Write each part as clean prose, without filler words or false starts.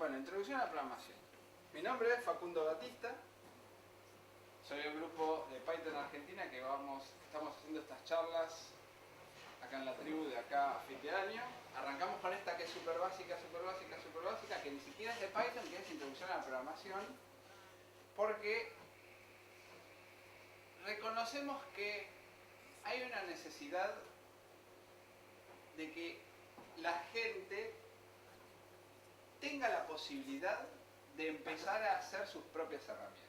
Bueno, introducción a la programación. Mi nombre es Facundo Batista. Soy del grupo de Python Argentina que estamos haciendo estas charlas acá en la tribu de acá a fin de año. Arrancamos con esta que es súper básica, que ni siquiera es de Python, que es introducción a la programación, porque reconocemos que hay una necesidad de que la gente tenga la posibilidad de empezar a hacer sus propias herramientas.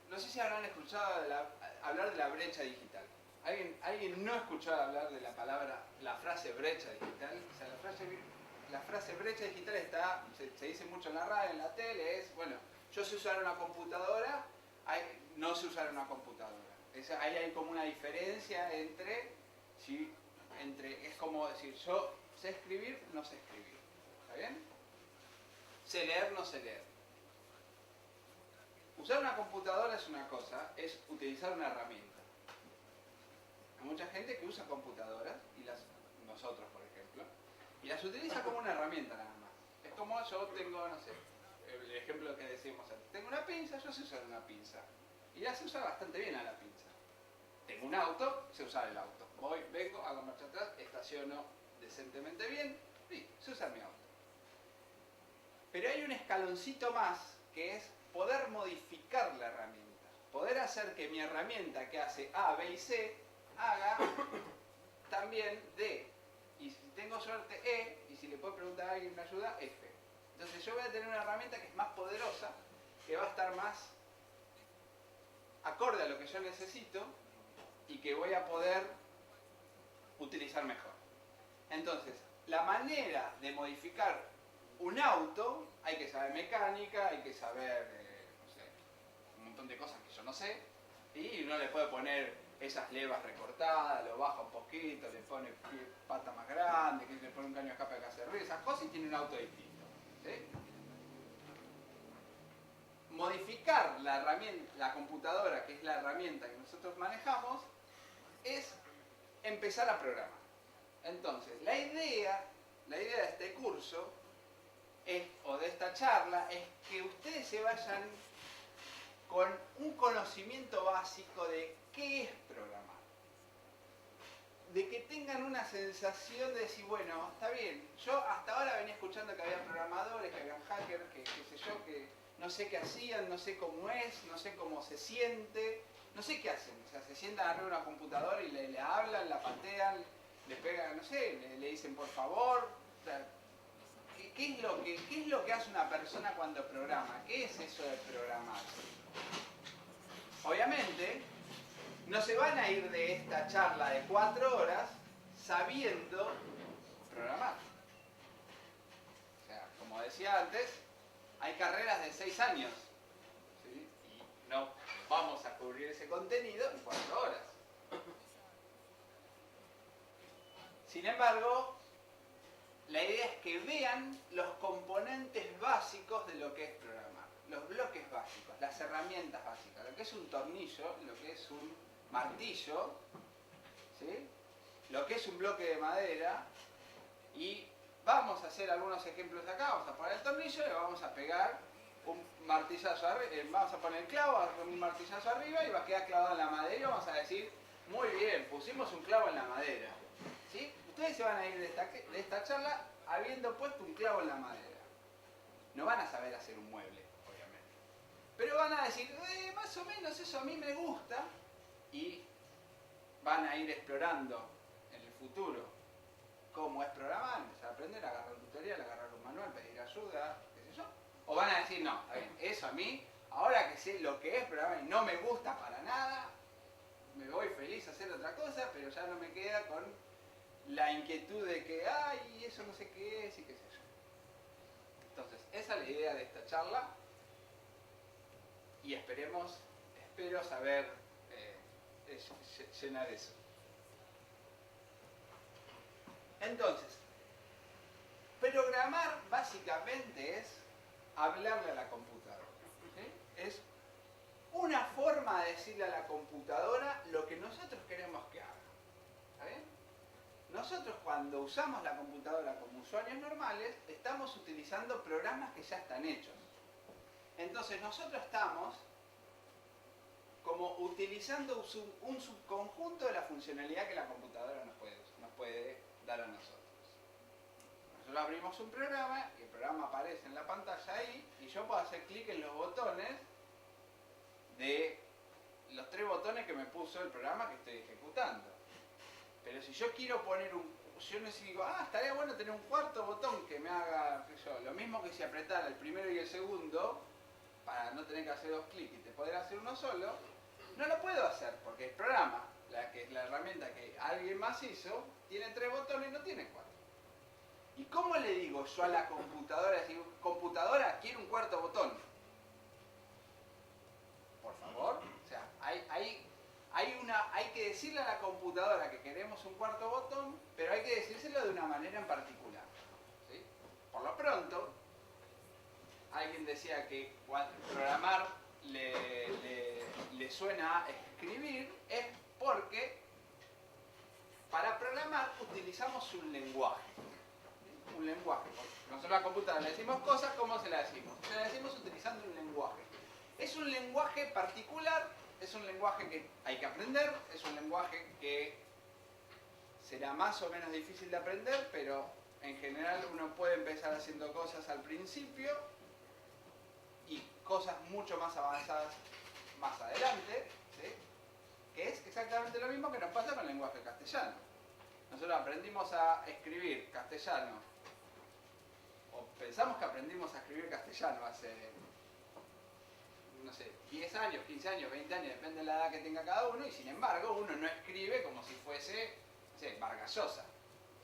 No sé si habrán escuchado hablar de la brecha digital. ¿Alguien no ha escuchado hablar de la frase brecha digital? O sea, la frase brecha digital se dice mucho en la radio, en la tele, bueno, yo sé usar una computadora, no sé usar una computadora. Ahí hay como una diferencia es como decir, yo sé escribir, no sé escribir. ¿Está bien? Sé leer, no sé leer. Usar una computadora es una cosa, es utilizar una herramienta. Hay mucha gente que usa computadoras, nosotros por ejemplo, y las utiliza como una herramienta nada más. Es como yo tengo, no sé, el ejemplo que decíamos antes. Tengo una pinza, yo sé usar una pinza. Y la sé usar bastante bien a la pinza. Tengo un auto, sé usar el auto. Vengo, hago marcha atrás, estaciono decentemente bien, y sé usar mi auto. Pero hay un escaloncito más que es poder modificar la herramienta. Poder hacer que mi herramienta que hace A, B y C haga también D. Y si tengo suerte E, y si le puedo preguntar a alguien me ayuda, F. Entonces yo voy a tener una herramienta que es más poderosa, que va a estar más acorde a lo que yo necesito y que voy a poder utilizar mejor. Entonces, la manera de modificar un auto, hay que saber mecánica, hay que saber, no sé, un montón de cosas que yo no sé, y uno le puede poner esas levas recortadas, lo baja un poquito, le pone pata más grande, le pone un caño de escape que hace ruido, esas cosas, y tiene un auto distinto. ¿Sí? Modificar la herramienta, la computadora, que es la herramienta que nosotros manejamos, es empezar a programar. Entonces, la idea de este curso o de esta charla es que ustedes se vayan con un conocimiento básico de qué es programar. De que tengan una sensación de decir, bueno, está bien, yo hasta ahora venía escuchando que había programadores, que había hackers, que qué sé yo, que no sé qué hacían, no sé cómo es, no sé cómo se siente, no sé qué hacen. O sea, se sientan arriba de una computadora y le hablan, la patean, le pegan, no sé, le dicen por favor. O sea, ¿qué es lo que hace una persona cuando programa? ¿Qué es eso de programar? Obviamente, no se van a ir de esta charla de 4 horas sabiendo programar. O sea, como decía antes, hay carreras de 6 años. ¿Sí? Y no vamos a cubrir ese contenido en 4 horas. Sin embargo, la idea es que vean los componentes básicos de lo que es programar. Los bloques básicos, las herramientas básicas. Lo que es un tornillo, lo que es un martillo, ¿sí? Lo que es un bloque de madera. Y vamos a hacer algunos ejemplos de acá. Vamos a poner el tornillo y le vamos a pegar un martillazo arriba. Vamos a poner el clavo, un martillazo arriba y va a quedar clavado en la madera. Y vamos a decir, muy bien, pusimos un clavo en la madera. ¿Sí? Ustedes se van a ir de esta charla habiendo puesto un clavo en la madera. No van a saber hacer un mueble, obviamente. Pero van a decir, más o menos eso a mí me gusta. Y van a ir explorando en el futuro cómo es programar, empezar a aprender, agarrar un tutorial, agarrar un manual, pedir ayuda, qué sé yo. O van a decir, no, está bien, eso a mí, ahora que sé lo que es programar y no me gusta para nada, me voy feliz a hacer otra cosa, pero ya no me queda con la inquietud de que, ay, eso no sé qué es y qué sé yo. Entonces, esa es la idea de esta charla y espero saber llenar eso. Entonces, programar básicamente es hablarle a la computadora. ¿Sí? Es una forma de decirle a la computadora lo que nosotros queremos que haga. ¿Está bien? nosotros cuando usamos la computadora como usuarios normales, estamos utilizando programas que ya están hechos. Entonces nosotros estamos como utilizando un subconjunto de la funcionalidad que la computadora nos puede dar a nosotros. Nosotros abrimos un programa y el programa aparece en la pantalla ahí y yo puedo hacer clic en los botones de los 3 botones que me puso el programa que estoy ejecutando. Pero si yo quiero poner yo digo, estaría bueno tener un cuarto botón que me haga, lo mismo que si apretara el primero y el segundo, para no tener que hacer 2 clics y te poder hacer uno solo, no lo puedo hacer porque el programa, que es la herramienta que alguien más hizo, tiene 3 botones y no tiene 4. ¿Y cómo le digo yo a la computadora? Digo, computadora, quiero un cuarto botón. Por favor. O sea, hay que decirle a la computadora que queremos un cuarto botón, pero hay que decírselo de una manera en particular. ¿Sí? Por lo pronto, alguien decía que programar le suena a escribir, es porque para programar utilizamos un lenguaje. Un lenguaje. Nosotros a la computadora le decimos cosas, ¿cómo se la decimos? Se la decimos utilizando un lenguaje. Es un lenguaje particular, es un lenguaje que hay que aprender, es un lenguaje que será más o menos difícil de aprender, pero en general uno puede empezar haciendo cosas al principio y cosas mucho más avanzadas más adelante, ¿sí? Que es exactamente lo mismo que nos pasa con el lenguaje castellano. Nosotros aprendimos a escribir castellano, o pensamos que aprendimos a escribir castellano hace, no sé, 10 años, 15 años, 20 años, depende de la edad que tenga cada uno, y sin embargo uno no escribe como si fuese, no sé, Vargas Llosa.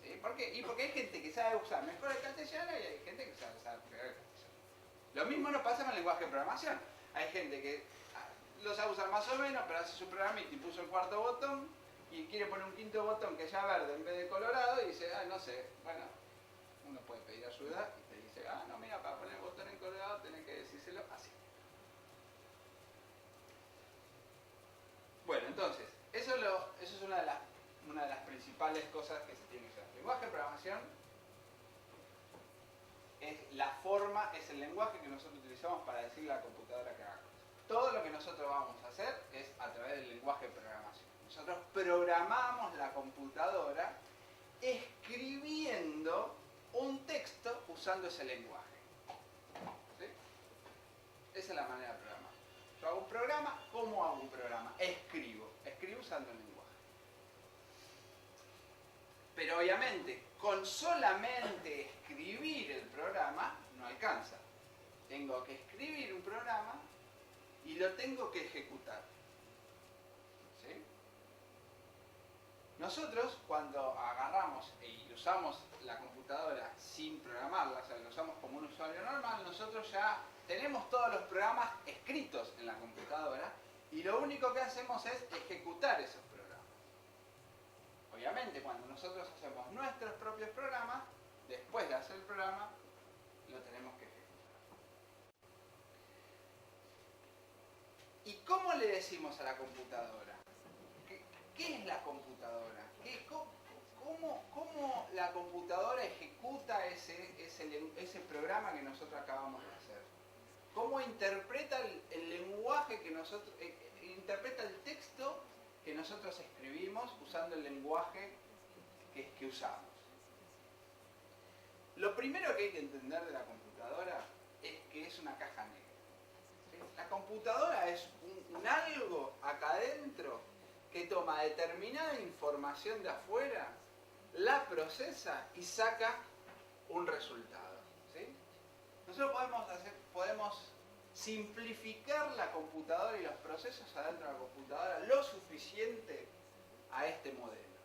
¿Sí? ¿Por qué? Y porque hay gente que sabe usar mejor el castellano y hay gente que sabe usar peor el castellano. Lo mismo nos pasa con el lenguaje de programación. Hay gente que lo sabe usar más o menos, pero hace su programita y puso el cuarto botón y quiere poner un quinto botón que sea verde en vez de colorado y dice, no sé, bueno, uno puede pedir ayuda y te dice, no, mira, para poner el botón en colorado tenés que decírselo así. Bueno, entonces, eso es una de las principales cosas que se tiene que hacer. El lenguaje de programación es la forma, es el lenguaje que nosotros utilizamos para decirle a la computadora que haga cosas. Todo lo que nosotros vamos a hacer es a través del lenguaje de programación. Nosotros programamos la computadora escribiendo un texto usando ese lenguaje. ¿Sí? Esa es la manera de programar. Yo hago un programa, ¿cómo hago un programa? Escribo usando el lenguaje. Pero obviamente, con solamente escribir el programa no alcanza. Tengo que escribir un programa y lo tengo que ejecutar. ¿Sí? Nosotros, cuando agarramos y usamos la computadora sin programarla, o sea, lo usamos como un usuario normal, nosotros ya tenemos todos los programas escritos en la computadora y lo único que hacemos es ejecutar esos programas. Obviamente, cuando nosotros hacemos nuestros propios programas, después de hacer el programa, lo tenemos que ejecutar. ¿Y cómo le decimos a la computadora? ¿Qué es la computadora? ¿Cómo la computadora ejecuta ese programa que nosotros acabamos de hacer? ¿Cómo interpreta el lenguaje que nosotros... interpreta el texto que nosotros escribimos usando el lenguaje que usamos? Lo primero que hay que entender de la computadora es que es una caja negra. ¿Sí? La computadora es un algo acá adentro que toma determinada información de afuera, la procesa y saca un resultado. ¿Sí? Nosotros podemos simplificar la computadora y los procesos adentro de la computadora lo suficiente a este modelo.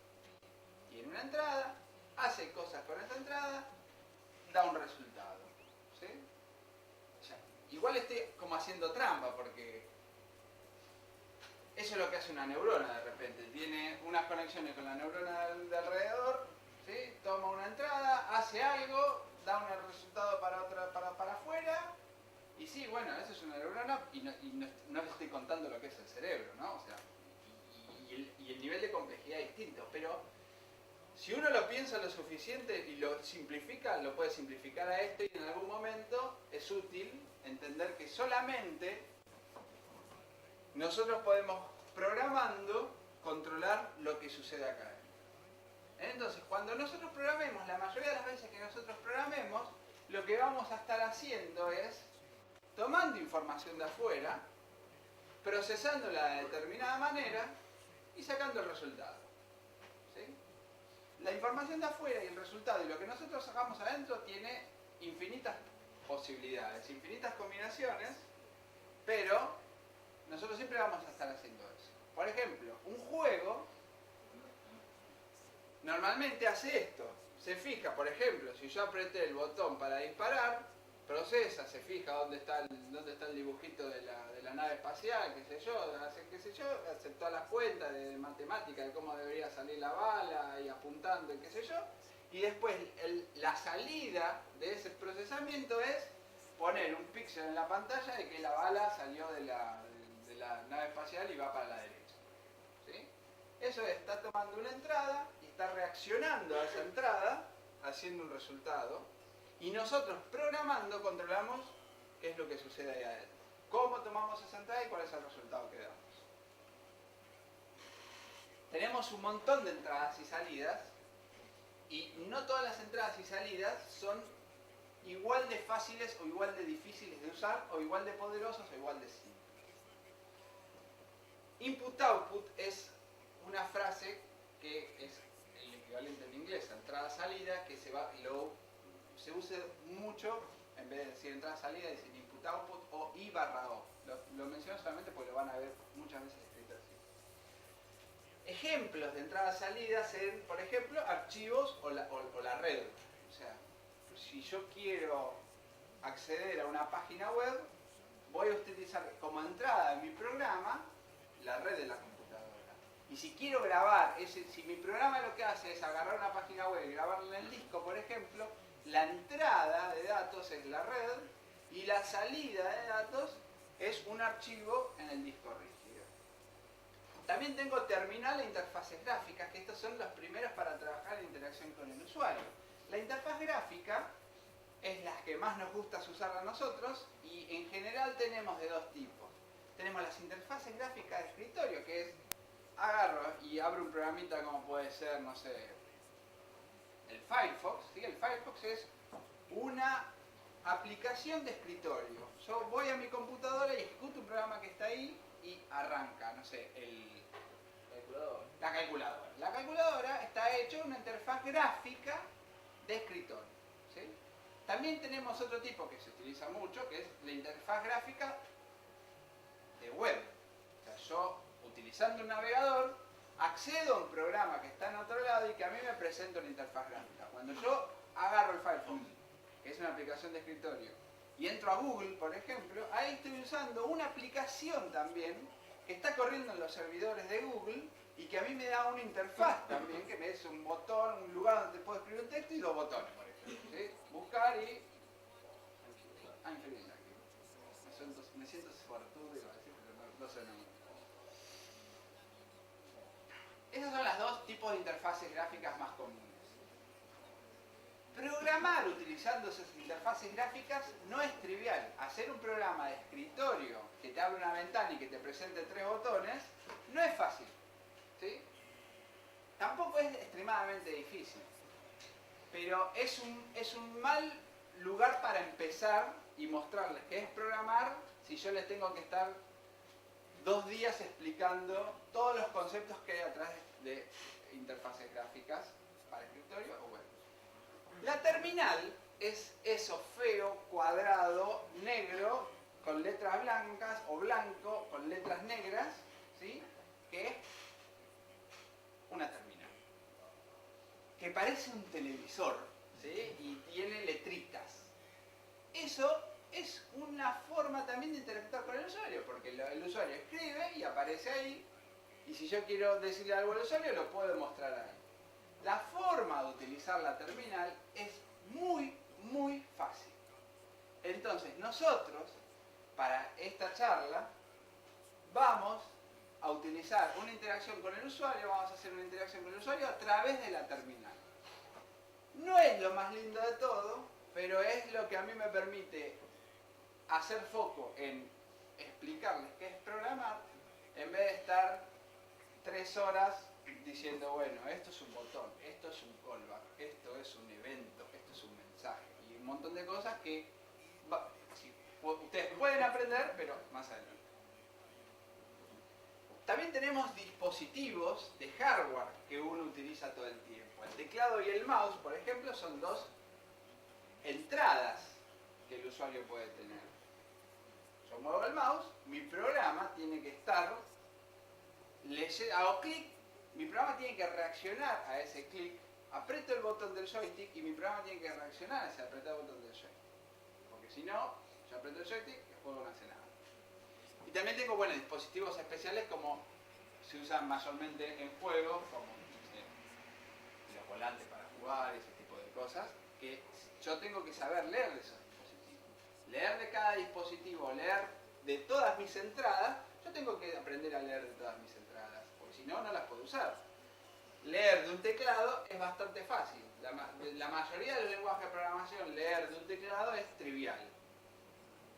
Tiene una entrada, hace cosas con esa entrada, da un resultado. ¿Sí? Igual estoy como haciendo trampa porque eso es lo que hace una neurona de repente. Tiene unas conexiones con la neurona de alrededor, ¿sí? Toma una entrada, hace algo, da un resultado para afuera. Y sí, bueno, eso es una neurona y no les estoy contando lo que es el cerebro, ¿no? O sea, y el nivel de complejidad es distinto. Pero Si uno lo piensa lo suficiente y lo simplifica, lo puede simplificar a esto y en algún momento es útil entender que solamente nosotros podemos, programando, controlar lo que sucede acá. Entonces, cuando nosotros programemos, la mayoría de las veces que nosotros programemos, lo que vamos a estar haciendo es tomando información de afuera, procesándola de determinada manera y sacando el resultado. ¿Sí? La información de afuera y el resultado y lo que nosotros sacamos adentro tiene infinitas posibilidades, infinitas combinaciones, pero nosotros siempre vamos a estar haciendo eso. Por ejemplo, un juego normalmente hace esto. Se fija, por ejemplo, si yo apreté el botón para disparar, procesa, se fija dónde está el dibujito de la nave espacial, hace todas las cuentas de matemática de cómo debería salir la bala y apuntando y qué sé yo. Y después la salida de ese procesamiento es poner un píxel en la pantalla de que la bala salió de la nave espacial y va para la derecha. ¿Sí? Eso está tomando una entrada y está reaccionando a esa entrada, haciendo un resultado. Y nosotros programando controlamos qué es lo que sucede ahí adentro. Cómo tomamos esa entrada y cuál es el resultado que damos. Tenemos un montón de entradas y salidas y no todas las entradas y salidas son igual de fáciles o igual de difíciles de usar o igual de poderosos o igual de simples. Input-output es una frase que es el equivalente en inglés a entrada-salida, que se usa mucho, en vez de decir entrada-salida, decir input-output o I/O. Lo menciono solamente porque lo van a ver muchas veces escrito así. Ejemplos de entrada-salida serían, por ejemplo, archivos o la red. O sea, si yo quiero acceder a una página web, voy a utilizar como entrada en mi programa la red de la computadora. Y si quiero grabar, si mi programa lo que hace es agarrar una página web y grabarla en el disco, por ejemplo, la entrada de datos es la red y la salida de datos es un archivo en el disco rígido. También tengo terminal e interfaces gráficas, que estos son los primeros para trabajar en interacción con el usuario. La interfaz gráfica es la que más nos gusta usar a nosotros y en general tenemos de dos tipos. Tenemos las interfaces gráficas de escritorio, que es agarro y abro un programita como puede ser, no sé, el Firefox. ¿Sí? El Firefox es una aplicación de escritorio. Yo voy a mi computadora y ejecuto un programa que está ahí y arranca, no sé, la calculadora. La calculadora está hecha una interfaz gráfica de escritorio. ¿Sí? También tenemos otro tipo que se utiliza mucho, que es la interfaz gráfica de web. O sea, yo, utilizando un navegador, accedo a un programa que está en otro lado y que a mí me presenta una interfaz gráfica. Cuando yo agarro el Firefox, que es una aplicación de escritorio, y entro a Google, por ejemplo, ahí estoy usando una aplicación también que está corriendo en los servidores de Google y que a mí me da una interfaz también, que me es un botón, un lugar donde puedo escribir un texto y dos botones, por ejemplo. ¿Sí? Buscar y... Me siento suertudo, iba a decir, pero no sé, no. Esos son los dos tipos de interfaces gráficas más comunes. Programar utilizando esas interfaces gráficas no es trivial. Hacer un programa de escritorio que te abra una ventana y que te presente 3 botones no es fácil. ¿Sí? Tampoco es extremadamente difícil. Pero es un mal lugar para empezar y mostrarles qué es programar si yo les tengo que estar 2 días explicando todos los conceptos que hay atrás de interfaces gráficas para escritorio o web. La terminal es eso feo, cuadrado, negro, con letras blancas, o blanco con letras negras, ¿sí? Que es una terminal. Que parece un televisor, ¿sí? Y tiene letritas. Eso es una forma también de interactuar con el usuario, porque el usuario escribe y aparece ahí, y si yo quiero decirle algo al usuario, lo puedo mostrar ahí. La forma de utilizar la terminal es muy, muy fácil. Entonces, nosotros, para esta charla, vamos a utilizar realizar una interacción con el usuario, vamos a hacer una interacción con el usuario a través de la terminal. No es lo más lindo de todo, pero es lo que a mí me permite hacer foco en explicarles qué es programar, en vez de estar 3 horas diciendo, bueno, esto es un botón, esto es un callback, esto es un evento, esto es un mensaje, y un montón de cosas que sí, ustedes pueden aprender, pero más adelante. También tenemos dispositivos de hardware que uno utiliza todo el tiempo. El teclado y el mouse, por ejemplo, son dos entradas que el usuario puede tener. Yo muevo el mouse, mi programa tiene que estar, hago clic, mi programa tiene que reaccionar a ese clic, aprieto el botón del joystick y mi programa tiene que reaccionar a ese apretado botón del joystick. Porque si no, yo aprieto el joystick y el juego no hace nada. Y también tengo, bueno, dispositivos especiales como se usan mayormente en juegos, como los volantes para jugar, ese tipo de cosas, que yo tengo que saber leer de esos dispositivos. Leer de cada dispositivo, leer de todas mis entradas, yo tengo que aprender a leer de todas mis entradas, porque si no, no las puedo usar. Leer de un teclado es bastante fácil. La mayoría de los lenguajes de programación, leer de un teclado es trivial.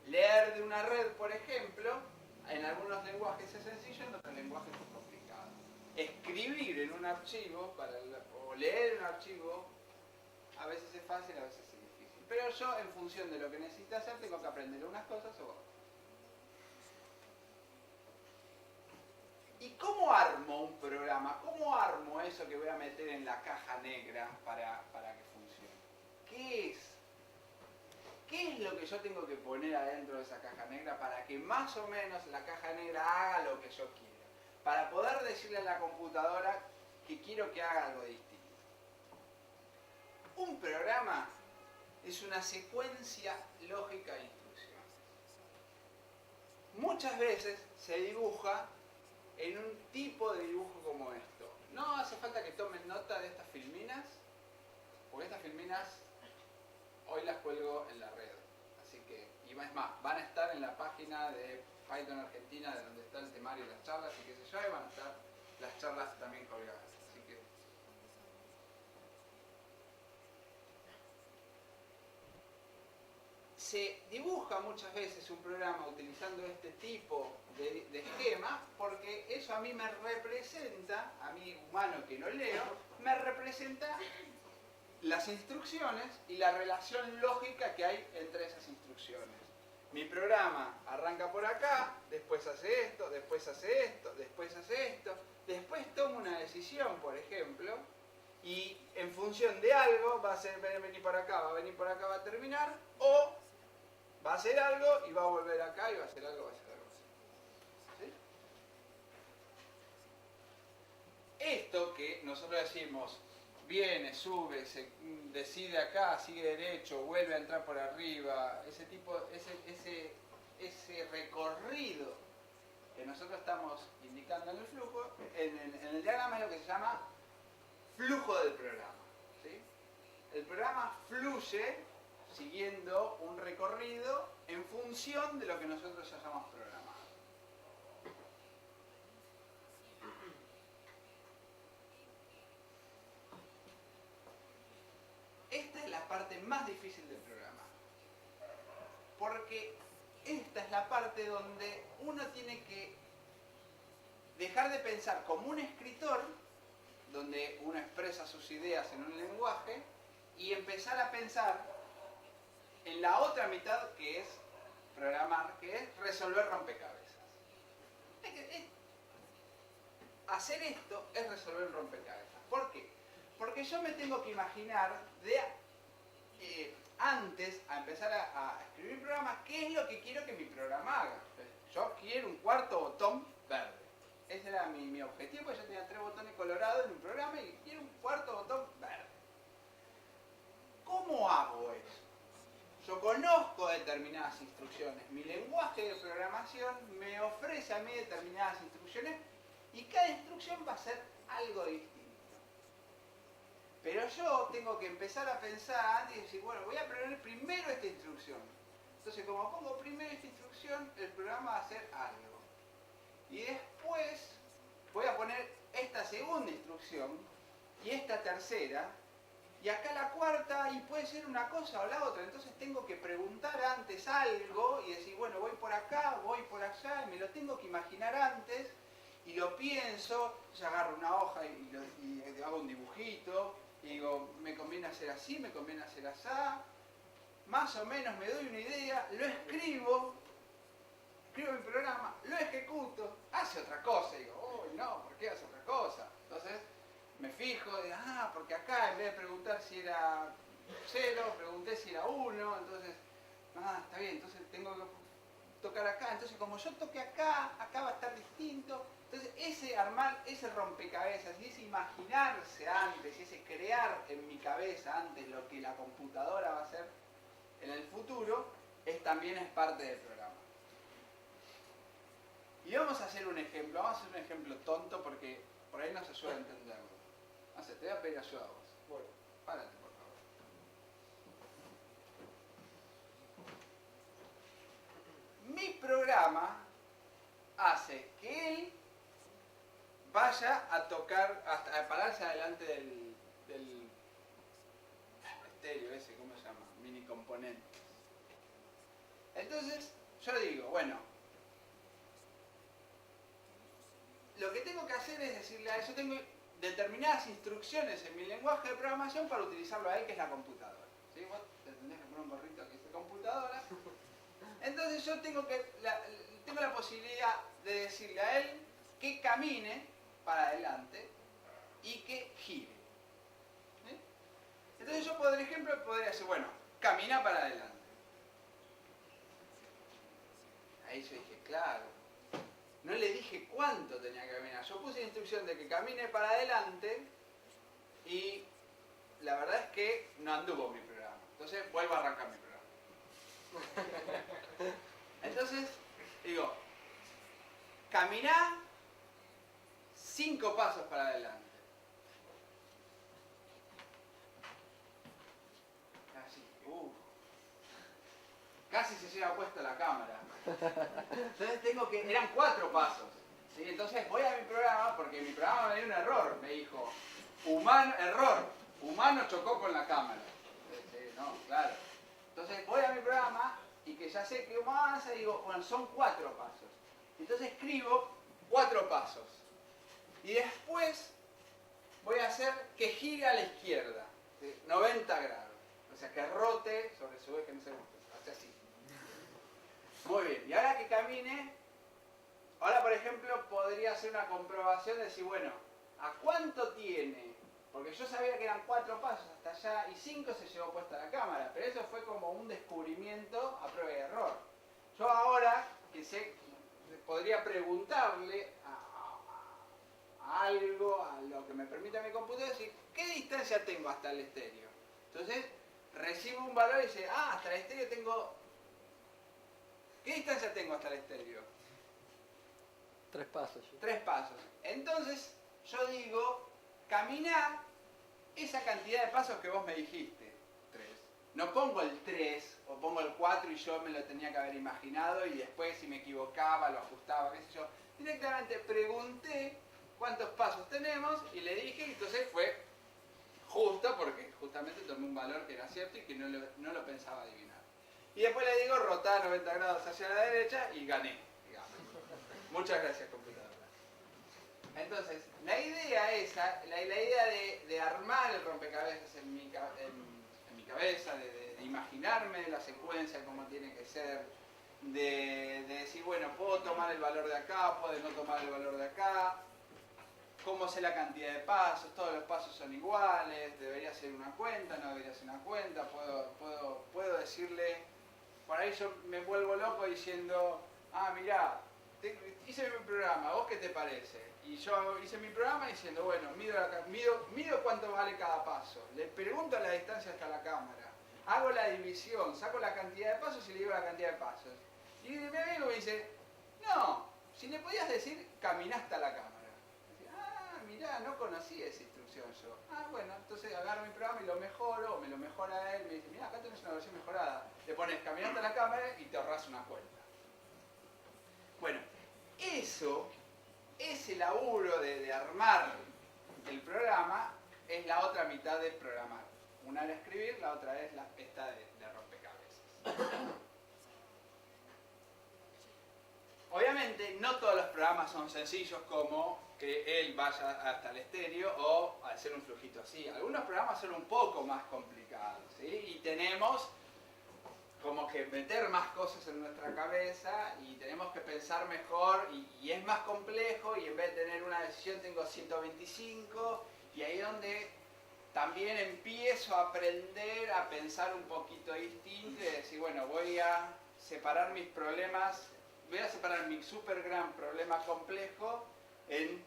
Leer de una red, por ejemplo, en algunos lenguajes es sencillo, en otros lenguajes es complicado. Escribir en un archivo o leer un archivo a veces es fácil, a veces es difícil. Pero yo, en función de lo que necesite hacer, tengo que aprender unas cosas o otras. ¿Y cómo armo un programa? ¿Cómo armo eso que voy a meter en la caja negra para que funcione? ¿Qué es? ¿Qué es lo que yo tengo que poner adentro de esa caja negra para que más o menos la caja negra haga lo que yo quiero? Para poder decirle a la computadora que quiero que haga algo distinto. Un programa es una secuencia lógica de instrucciones. Muchas veces se dibuja en un tipo de dibujo como esto. No hace falta que tomen nota de estas filminas, porque estas filminas hoy las cuelgo en la red. Así que, y es más, van a estar en la página de Python Argentina, de donde está el temario y las charlas, y qué sé yo, y van a estar las charlas también colgadas. Así que se dibuja muchas veces un programa utilizando este tipo de esquema, porque eso a mí me representa, a mí humano que no leo, me representa las instrucciones y la relación lógica que hay entre esas instrucciones. Mi programa arranca por acá, después hace esto, después hace esto, después hace esto, después toma una decisión, por ejemplo, y en función de algo va a venir por acá, va a venir por acá, va a terminar, o va a hacer algo y va a volver acá y va a hacer algo, va a hacer algo. ¿Sí? Esto que nosotros decimos, viene, sube, se decide acá, sigue derecho, vuelve a entrar por arriba, ese recorrido que nosotros estamos indicando en el flujo, en el diagrama es lo que se llama flujo del programa. ¿Sí? El programa fluye siguiendo un recorrido en función de lo que nosotros llamamos programado. Esta es la parte más difícil del programa, porque esta es la parte donde uno tiene que dejar de pensar como un escritor, donde uno expresa sus ideas en un lenguaje, y empezar a pensar en la otra mitad que es programar, que es resolver rompecabezas. Hacer esto es resolver rompecabezas. ¿Por qué? Porque yo me tengo que imaginar antes a empezar a escribir programas, ¿qué es lo que quiero que mi programa haga? Yo quiero un cuarto botón verde. Ese era mi objetivo, porque yo tenía 3 botones colorados en mi programa y quiero un cuarto botón verde. ¿Cómo hago eso? Yo conozco determinadas instrucciones. Mi lenguaje de programación me ofrece a mí determinadas instrucciones y cada instrucción va a ser algo distinto. Pero yo tengo que empezar a pensar antes y decir, bueno, voy a poner primero esta instrucción. Entonces, como pongo primero esta instrucción, el programa va a hacer algo. Y después y esta tercera, y acá la cuarta, y puede ser una cosa o la otra. Entonces tengo que preguntar antes algo y decir, bueno, voy por acá, voy por allá, y me lo tengo que imaginar antes, y lo pienso, yo agarro una hoja y hago un dibujito, y digo, me conviene hacer así, me conviene hacer así, más o menos me doy una idea, lo escribo mi programa, lo ejecuto, hace otra cosa, y digo, uy, no, ¿por qué hace otra cosa? Entonces me fijo, porque acá en vez de preguntar si era 0, pregunté si era 1, entonces, está bien, entonces tengo que tocar acá, entonces como yo toque acá, acá va a estar distinto. Entonces ese armar, ese rompecabezas y ese imaginarse antes, y ese crear en mi cabeza antes lo que la computadora va a hacer en el futuro, también es parte del programa. Y vamos a hacer un ejemplo, tonto porque por ahí nos ayuda a entenderlo. No sé, te voy a pedir ayuda a vos. Bueno, párate por favor. Mi programa hace que él vaya a tocar, a pararse adelante del estéreo ese, ¿cómo se llama? Mini componentes. Entonces, yo digo, bueno, lo que tengo que hacer es decirle a eso, tengo determinadas instrucciones en mi lenguaje de programación para utilizarlo a él, que es la computadora. ¿Sí? Vos te tendrías que poner un gorrito que dice computadora. Entonces yo tengo la posibilidad de decirle a él que camine para adelante y que gire. ¿Sí? Entonces yo, por ejemplo, podría decir, bueno, camina para adelante. Ahí yo dije, claro. No le dije cuánto tenía que caminar. Yo puse la instrucción de que camine para adelante y la verdad es que no anduvo mi programa. Entonces vuelvo a arrancar mi programa. Entonces digo, caminá 5 pasos para adelante. Así, casi se lleva puesta la cámara. Entonces eran 4 pasos. ¿Sí? Entonces voy a mi programa, porque mi programa me dio un error. Me dijo, humano chocó con la cámara. Sí, no, claro. Entonces voy a mi programa y que ya sé que más, y digo, bueno, son 4 pasos. Entonces escribo 4 pasos. Y después voy a hacer que gire a la izquierda, ¿sí? 90 grados. O sea, que rote sobre su eje, no sé, hace así. Muy bien, y ahora que camine, ahora por ejemplo podría hacer una comprobación de decir, bueno, ¿a cuánto tiene? Porque yo sabía que eran 4 pasos hasta allá y 5 se llevó puesta la cámara, pero eso fue como un descubrimiento a prueba y error. Yo ahora que sé, podría preguntarle a algo, a lo que me permita mi computadora, decir, ¿qué distancia tengo hasta el estéreo? Entonces recibo un valor y dice, hasta el estéreo tengo... ¿Qué distancia tengo hasta el estéreo? 3 pasos. 3 pasos. Entonces, yo digo, caminá esa cantidad de pasos que vos me dijiste. 3. No pongo el 3 o pongo el 4 y yo me lo tenía que haber imaginado y después si me equivocaba lo ajustaba, qué sé yo. Directamente pregunté cuántos pasos tenemos y le dije, y entonces fue justo porque justamente tomé un valor que era cierto y que no lo pensaba adivinar. Y después le digo, rotá 90 grados hacia la derecha y gané, digamos. Muchas gracias, computadora. Entonces, la idea esa, la idea de armar el rompecabezas en mi cabeza, de imaginarme la secuencia, cómo tiene que ser, de decir, bueno, puedo tomar el valor de acá, puedo no tomar el valor de acá, cómo sé la cantidad de pasos, todos los pasos son iguales, debería ser una cuenta, no debería ser una cuenta, puedo decirle... Por ahí yo me vuelvo loco diciendo, mirá, hice mi programa, ¿vos qué te parece? Y yo hice mi programa diciendo, bueno, mido cuánto vale cada paso, le pregunto la distancia hasta la cámara, hago la división, saco la cantidad de pasos y le digo la cantidad de pasos. Y mi amigo me dice, no, si le podías decir, caminá hasta la cámara. Y dice, mirá, no conocí esa instrucción yo. Bueno, entonces agarro mi programa y lo mejoro, o me lo mejora él, me dice, mirá, acá tenés una versión mejorada. Le pones caminando a la cámara y te ahorras una cuenta. Bueno, ese laburo de armar el programa es la otra mitad de programar. Una era escribir, la otra es esta de rompecabezas. Obviamente no todos los programas son sencillos como que él vaya hasta el estéreo o hacer un flujito así. Algunos programas son un poco más complicados, ¿sí? Y tenemos como que meter más cosas en nuestra cabeza y tenemos que pensar mejor y es más complejo y en vez de tener una decisión tengo 125 y ahí es donde también empiezo a aprender a pensar un poquito distinto y decir, bueno, voy a separar mis problemas, voy a separar mi super gran problema complejo en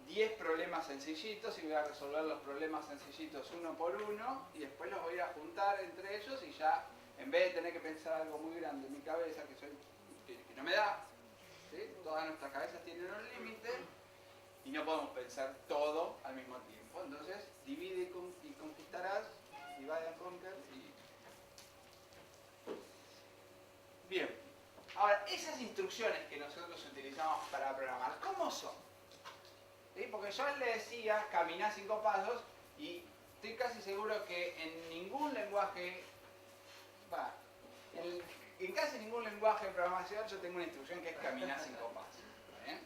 10 problemas sencillitos y voy a resolver los problemas sencillitos uno por uno y después los voy a juntar entre ellos y ya en vez de tener que pensar algo muy grande en mi cabeza, que no me da, ¿sí? Todas nuestras cabezas tienen un límite y no podemos pensar todo al mismo tiempo. Entonces, divide y conquistarás, divide and conquer. Bien, ahora, esas instrucciones que nosotros utilizamos para programar, ¿cómo son? ¿Sí? Porque yo le decía, caminá 5 pasos y estoy casi seguro que en ningún lenguaje... En casi ningún lenguaje de programación yo tengo una instrucción que es caminar 5 pasos. ¿Bien?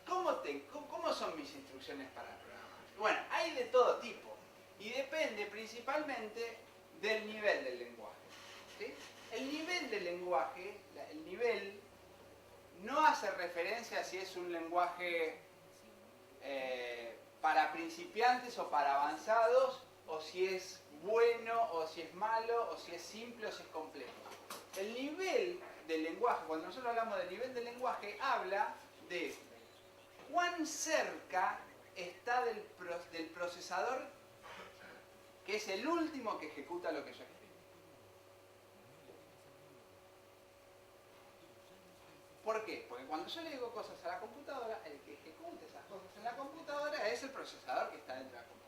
¿Cómo son mis instrucciones para programar? Bueno, hay de todo tipo y depende principalmente del nivel del lenguaje. ¿Sí? El nivel del lenguaje, el nivel no hace referencia a si es un lenguaje para principiantes o para avanzados, o si es bueno, o si es malo, o si es simple, o si es complejo. El nivel del lenguaje, cuando nosotros hablamos del nivel del lenguaje, habla de cuán cerca está del procesador, que es el último que ejecuta lo que yo escribo. ¿Por qué? Porque cuando yo le digo cosas a la computadora, el que ejecuta esas cosas en la computadora es el procesador que está dentro de la computadora.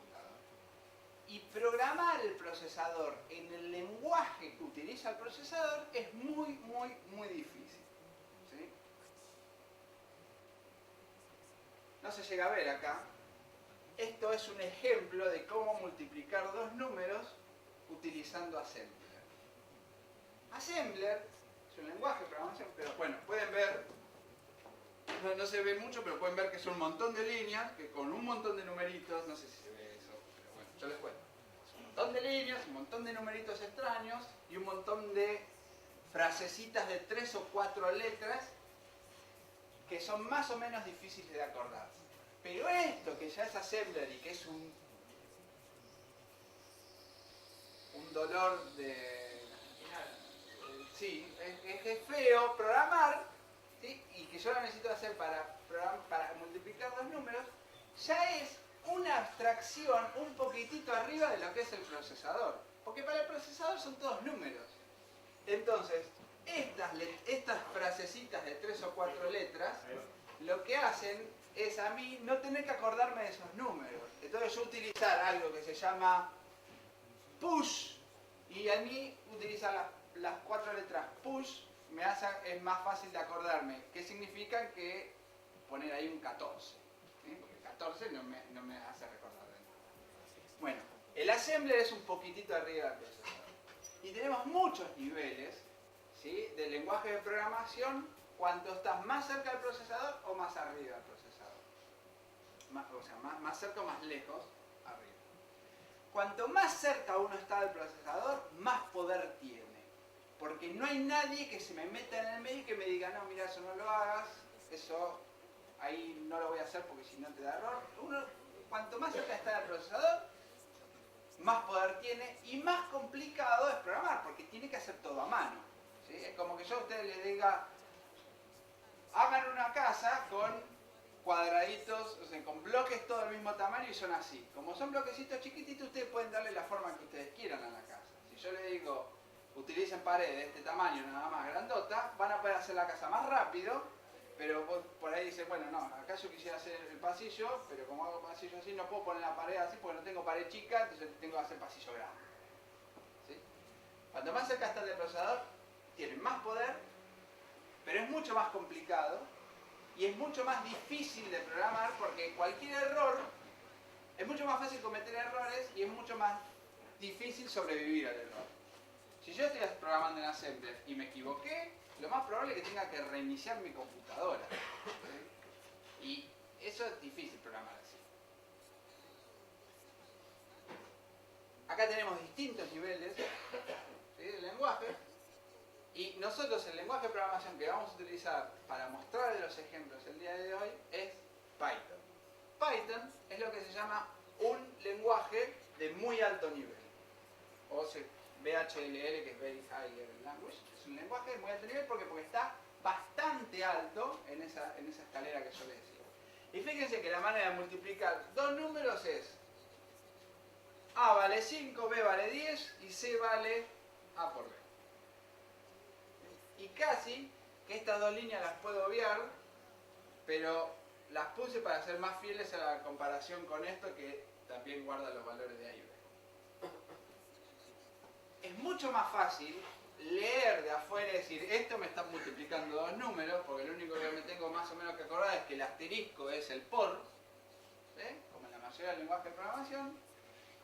Y programar el procesador en el lenguaje que utiliza el procesador es muy difícil. ¿Sí? No se llega a ver acá. Esto es un ejemplo de cómo multiplicar dos números utilizando Assembler. Assembler es un lenguaje de programación, pero bueno, pueden ver, no se ve mucho, pero pueden ver que son un montón de líneas, que con un montón de numeritos, no sé si se ve eso, pero bueno, yo les cuento. Es un montón de líneas, un montón de numeritos extraños y un montón de frasecitas de 3 o 4 letras que son más o menos difíciles de acordarse. Pero esto que ya es Assembler y que es un dolor de... Sí, es feo programar, ¿sí? Y que yo lo necesito hacer para multiplicar dos números, ya es una abstracción un poquitito arriba de lo que es el procesador. Porque para el procesador son todos números. Entonces, estas frasecitas de 3 o 4 letras, lo que hacen es a mí no tener que acordarme de esos números. Entonces yo utilizar algo que se llama push, y a mí utilizar las 4 letras push es más fácil de acordarme. ¿Qué significa? Que poner ahí un 14. ¿Sí? Porque 14 no me hace recordar de nada. Bueno, el Assembler es un poquitito arriba del procesador. Y tenemos muchos niveles, ¿sí?, de lenguaje de programación cuando estás más cerca del procesador o más arriba del procesador. O sea, más cerca o más lejos, arriba. Cuanto más cerca uno está del procesador, más poder tiene. Porque no hay nadie que se me meta en el medio y que me diga, no, mira, eso no lo hagas, eso ahí no lo voy a hacer porque si no te da error. Cuanto más cerca está del procesador, más poder tiene y más complicado es programar, porque tiene que hacer todo a mano. ¿Sí? Es como que yo a ustedes les diga, hagan una casa con cuadraditos, o sea, con bloques todo del mismo tamaño y son así. Como son bloquecitos chiquititos, ustedes pueden darle la forma que ustedes quieran a la casa. Si yo les digo, utilicen paredes de este tamaño, nada más grandota, van a poder hacer la casa más rápido, pero por ahí dicen, bueno, no, acá yo quisiera hacer el pasillo, pero como hago pasillo así, no puedo poner la pared así porque no tengo pared chica, entonces tengo que hacer pasillo grande. ¿Sí? Cuanto más cerca está del procesador, tienen más poder, pero es mucho más complicado y es mucho más difícil de programar porque cualquier error es mucho más fácil cometer errores y es mucho más difícil sobrevivir al error. Si yo estoy programando en Assembler y me equivoqué, lo más probable es que tenga que reiniciar mi computadora. ¿Sí? Y eso es difícil programar así. Acá tenemos distintos niveles, ¿sí?, de lenguaje. Y nosotros el lenguaje de programación que vamos a utilizar para mostrarles los ejemplos el día de hoy es Python. Python es lo que se llama un lenguaje de muy alto nivel. O VHLL, que es Very High Level Language. Es un lenguaje de muy alto nivel porque está bastante alto en esa escalera que yo les decía. Y fíjense que la manera de multiplicar dos números es A vale 5, B vale 10 y C vale A por B. Y casi que estas dos líneas las puedo obviar, pero las puse para ser más fieles a la comparación con esto, que también guarda los valores de A y B. Es mucho más fácil leer de afuera y decir, esto me está multiplicando dos números, porque lo único que me tengo más o menos que acordar es que el asterisco es el por, ¿sí?, como en la mayoría del lenguaje de programación.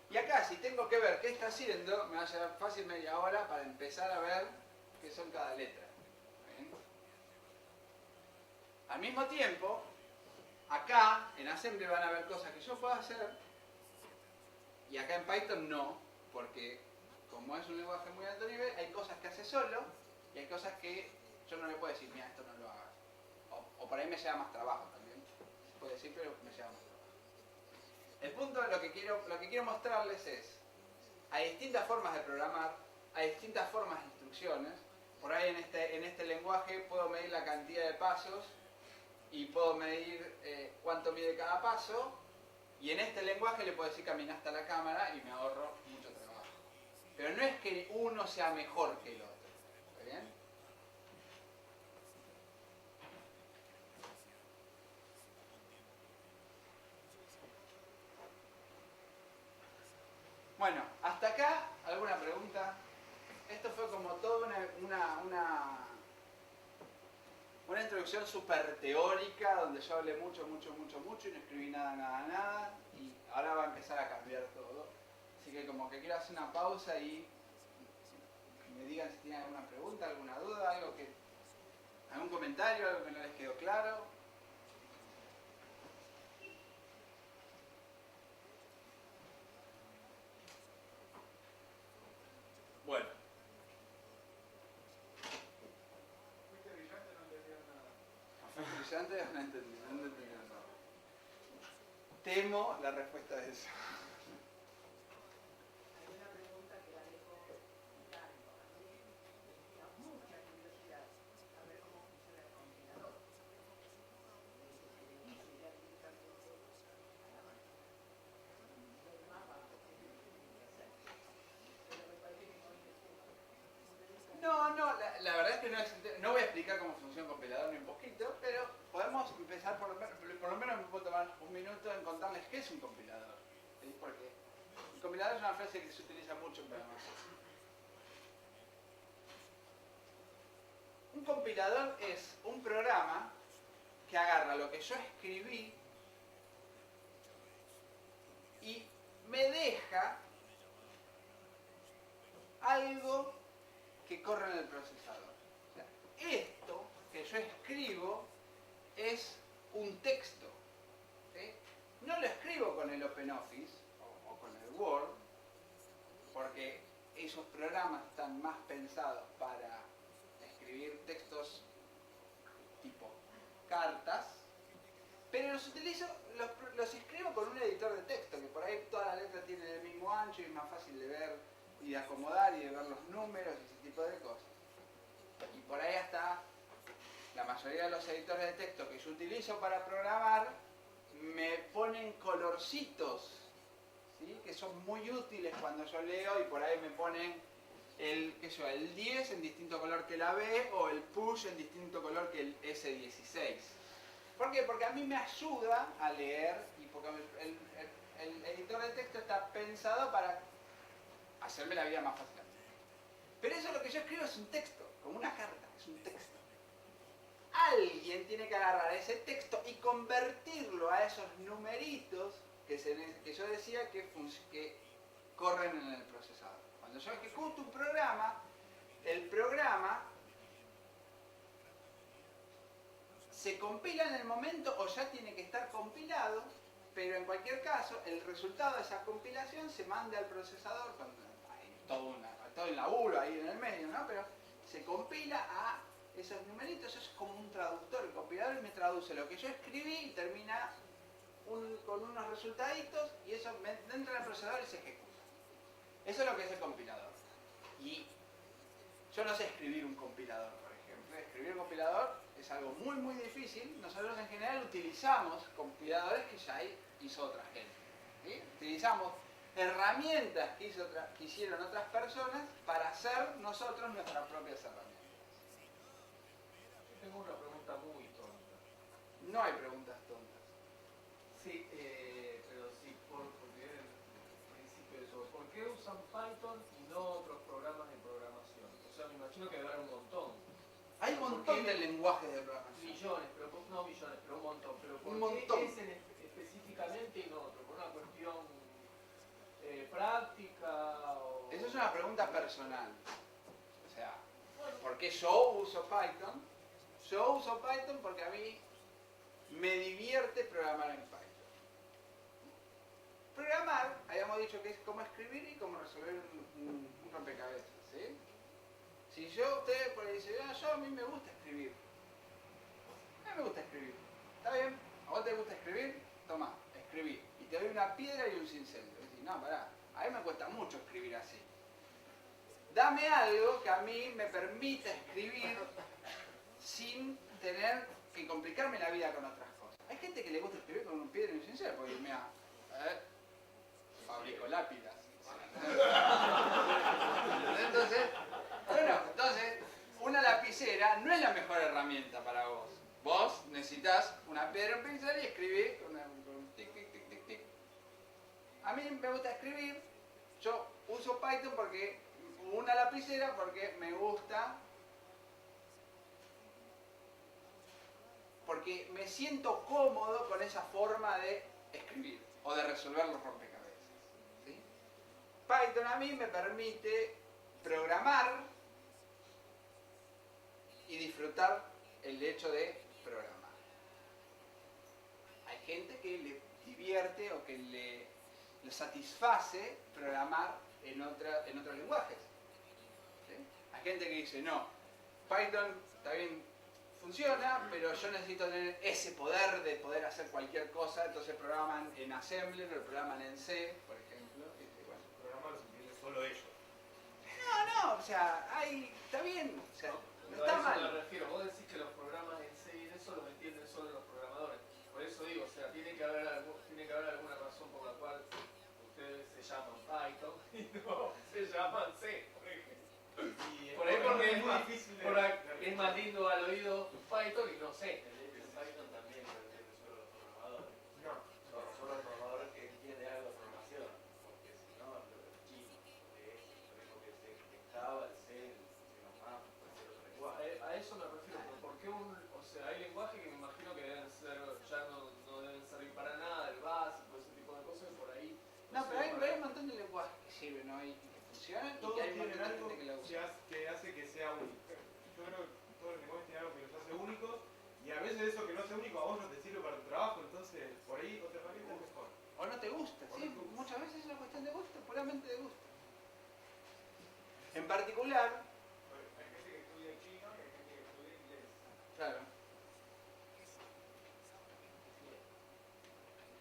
Y acá, si tengo que ver qué está haciendo, me va a llevar fácil media hora para empezar a ver qué son cada letra. ¿Bien? Al mismo tiempo, acá en Assembly van a ver cosas que yo puedo hacer, y acá en Python no, porque como es un lenguaje muy alto nivel, hay cosas que hace solo, y hay cosas que yo no le puedo decir, mira, esto no lo hagas. O por ahí me lleva más trabajo también. Se puede decir, pero me lleva más trabajo. El punto de lo que quiero mostrarles es, hay distintas formas de programar, hay distintas formas de instrucciones. Por ahí en este lenguaje puedo medir la cantidad de pasos y puedo medir cuánto mide cada paso, y en este lenguaje le puedo decir camina hasta la cámara y me ahorro mucho trabajo. Pero no es que uno sea mejor que el otro. ¿Está bien? Bueno, hasta acá, ¿alguna pregunta? Esto fue como toda una introducción súper teórica, donde yo hablé mucho y no escribí nada, y ahora va a empezar a cambiar todo. Así que como que quiero hacer una pausa y me digan si tienen alguna pregunta, alguna duda, algún comentario, algo que no les quedó claro. Bueno. Fuiste brillante, no entendieron nada. ¿Fue brillante? No entendí nada. Temo la respuesta de eso. Hay una pregunta que la dejo dando. A mí me da mucha curiosidad saber cómo funciona el compilador. Se le dice ya directamente a la máquina. No hay más bajo que tiene que hacer. Pero me parece que no es el tema. No, la verdad es que no voy a explicar cómo funciona un compilador ni un poquito, pero podemos empezar por lo menos me puedo tomar un minuto en contarles qué es un compilador. ¿Sí? Porque el compilador es una frase que se utiliza mucho en programación. Un compilador es un programa que agarra lo que yo escribí y me deja algo que corre en el procesador. O sea, esto que yo escribo es un texto. ¿Sí? No lo escribo con el OpenOffice o con el Word, porque esos programas están más pensados para escribir textos tipo cartas, pero los escribo con un editor de texto, que por ahí toda la letra tiene el mismo ancho y es más fácil de ver y de acomodar y de ver los números y ese tipo de cosas. Y por ahí hasta la mayoría de los editores de texto que yo utilizo para programar me ponen colorcitos, ¿sí?, que son muy útiles cuando yo leo, y por ahí me ponen el 10 en distinto color que la B, o el push en distinto color que el S16. ¿Por qué? Porque a mí me ayuda a leer, y porque el editor de texto está pensado para hacerme la vida más fácil. Pero eso lo que yo escribo es un texto, como una carta, es un texto. Alguien tiene que agarrar ese texto y convertirlo a esos numeritos que yo decía que corren en el procesador. Cuando yo ejecuto un programa, el programa se compila en el momento o ya tiene que estar compilado, pero en cualquier caso el resultado de esa compilación se manda al procesador, hay todo el laburo ahí en el medio, ¿no? Pero se compila a esos numeritos, eso es como un traductor, el compilador me traduce lo que yo escribí y termina con unos resultaditos y eso entra en el procesador y se ejecuta. Eso es lo que es el compilador. Y yo no sé escribir un compilador, por ejemplo. Escribir un compilador es algo muy muy difícil. Nosotros en general utilizamos compiladores que ya hizo otra gente, ¿sí? Utilizamos herramientas que hicieron otras personas para hacer nosotros nuestras propias herramientas. Yo tengo una pregunta muy tonta. No hay preguntas tontas. Sí, pero sí, porque es el principio de eso. ¿Por qué usan Python y no otros programas de programación? O sea, me imagino que debe haber un montón. Hay un montón de lenguajes de programación. Millones, pero no millones, pero un montón. Pero ¿por Un qué montón. ese específicamente y no otro? ¿Por una cuestión práctica? O... Esa es una pregunta personal. O sea, ¿por qué yo uso Python? Yo uso Python porque a mí me divierte programar en Python. Programar, habíamos dicho que es como escribir y como resolver un rompecabezas, ¿sí? Si ustedes por ahí dicen, a mí me gusta escribir. A mí me gusta escribir. ¿Está bien? ¿A vos te gusta escribir? Toma, escribí. Y te doy una piedra y un cincel. Y decís, no, pará, a mí me cuesta mucho escribir así. Dame algo que a mí me permita escribir sin tener que complicarme la vida con otras cosas. Hay gente que le gusta escribir con un piedra y un cincel, porque mira, fabrico lápidas. Entonces, una lapicera no es la mejor herramienta para vos. Vos necesitas una piedra y un pincel y escribir con un tic, tic, tic, tic, tic. A mí me gusta escribir, yo uso Python porque una lapicera porque me gusta, porque me siento cómodo con esa forma de escribir o de resolver los rompecabezas, ¿sí? Python a mí me permite programar y disfrutar el hecho de programar. Hay gente que le divierte o que le satisface programar en otros lenguajes, ¿sí? Hay gente que dice, no, Python está bien, funciona, pero yo necesito tener ese poder de poder hacer cualquier cosa, entonces programan en Assembler o programan en C, por ejemplo. Bueno. Programar los entiende solo ellos. No, o sea, está bien, o sea, no Pero está a eso me mal. refiero. Vos decís que los programas en C y en eso lo entienden solo los programadores. Por eso digo, o sea, tiene que haber alguna razón por la cual ustedes se llaman Python y no se llaman C, por ejemplo. Por ahí porque es más, es más lindo al oído Python y no C. Python también lo entiende solo los programadores. No. Solo el programador que entiende algo de programación. Porque si no, los chinos, porque lo mismo que Java, el C, el C++, cualquier otro lenguaje. A eso me refiero, pero ¿por qué o sea, hay lenguajes que me imagino que deben ser, ya no deben servir para nada, el básico, ese tipo de cosas, y por ahí... No, pero hay sirven un montón de lenguajes que sirven hoy y que funcionan y Todos que hay un tienen montón de algo gente que lo usa. que hace que sea único. Yo creo que todos los lenguajes tienen algo que los hace únicos y a veces eso que no hace único a vos no te sirve para tu trabajo, entonces por ahí otra herramienta es mejor. O no te gusta, O sí, no te gusta. muchas veces es una cuestión de gusto, puramente de gusto. En particular, Hay gente que estudia chino y hay gente que estudia inglés. claro.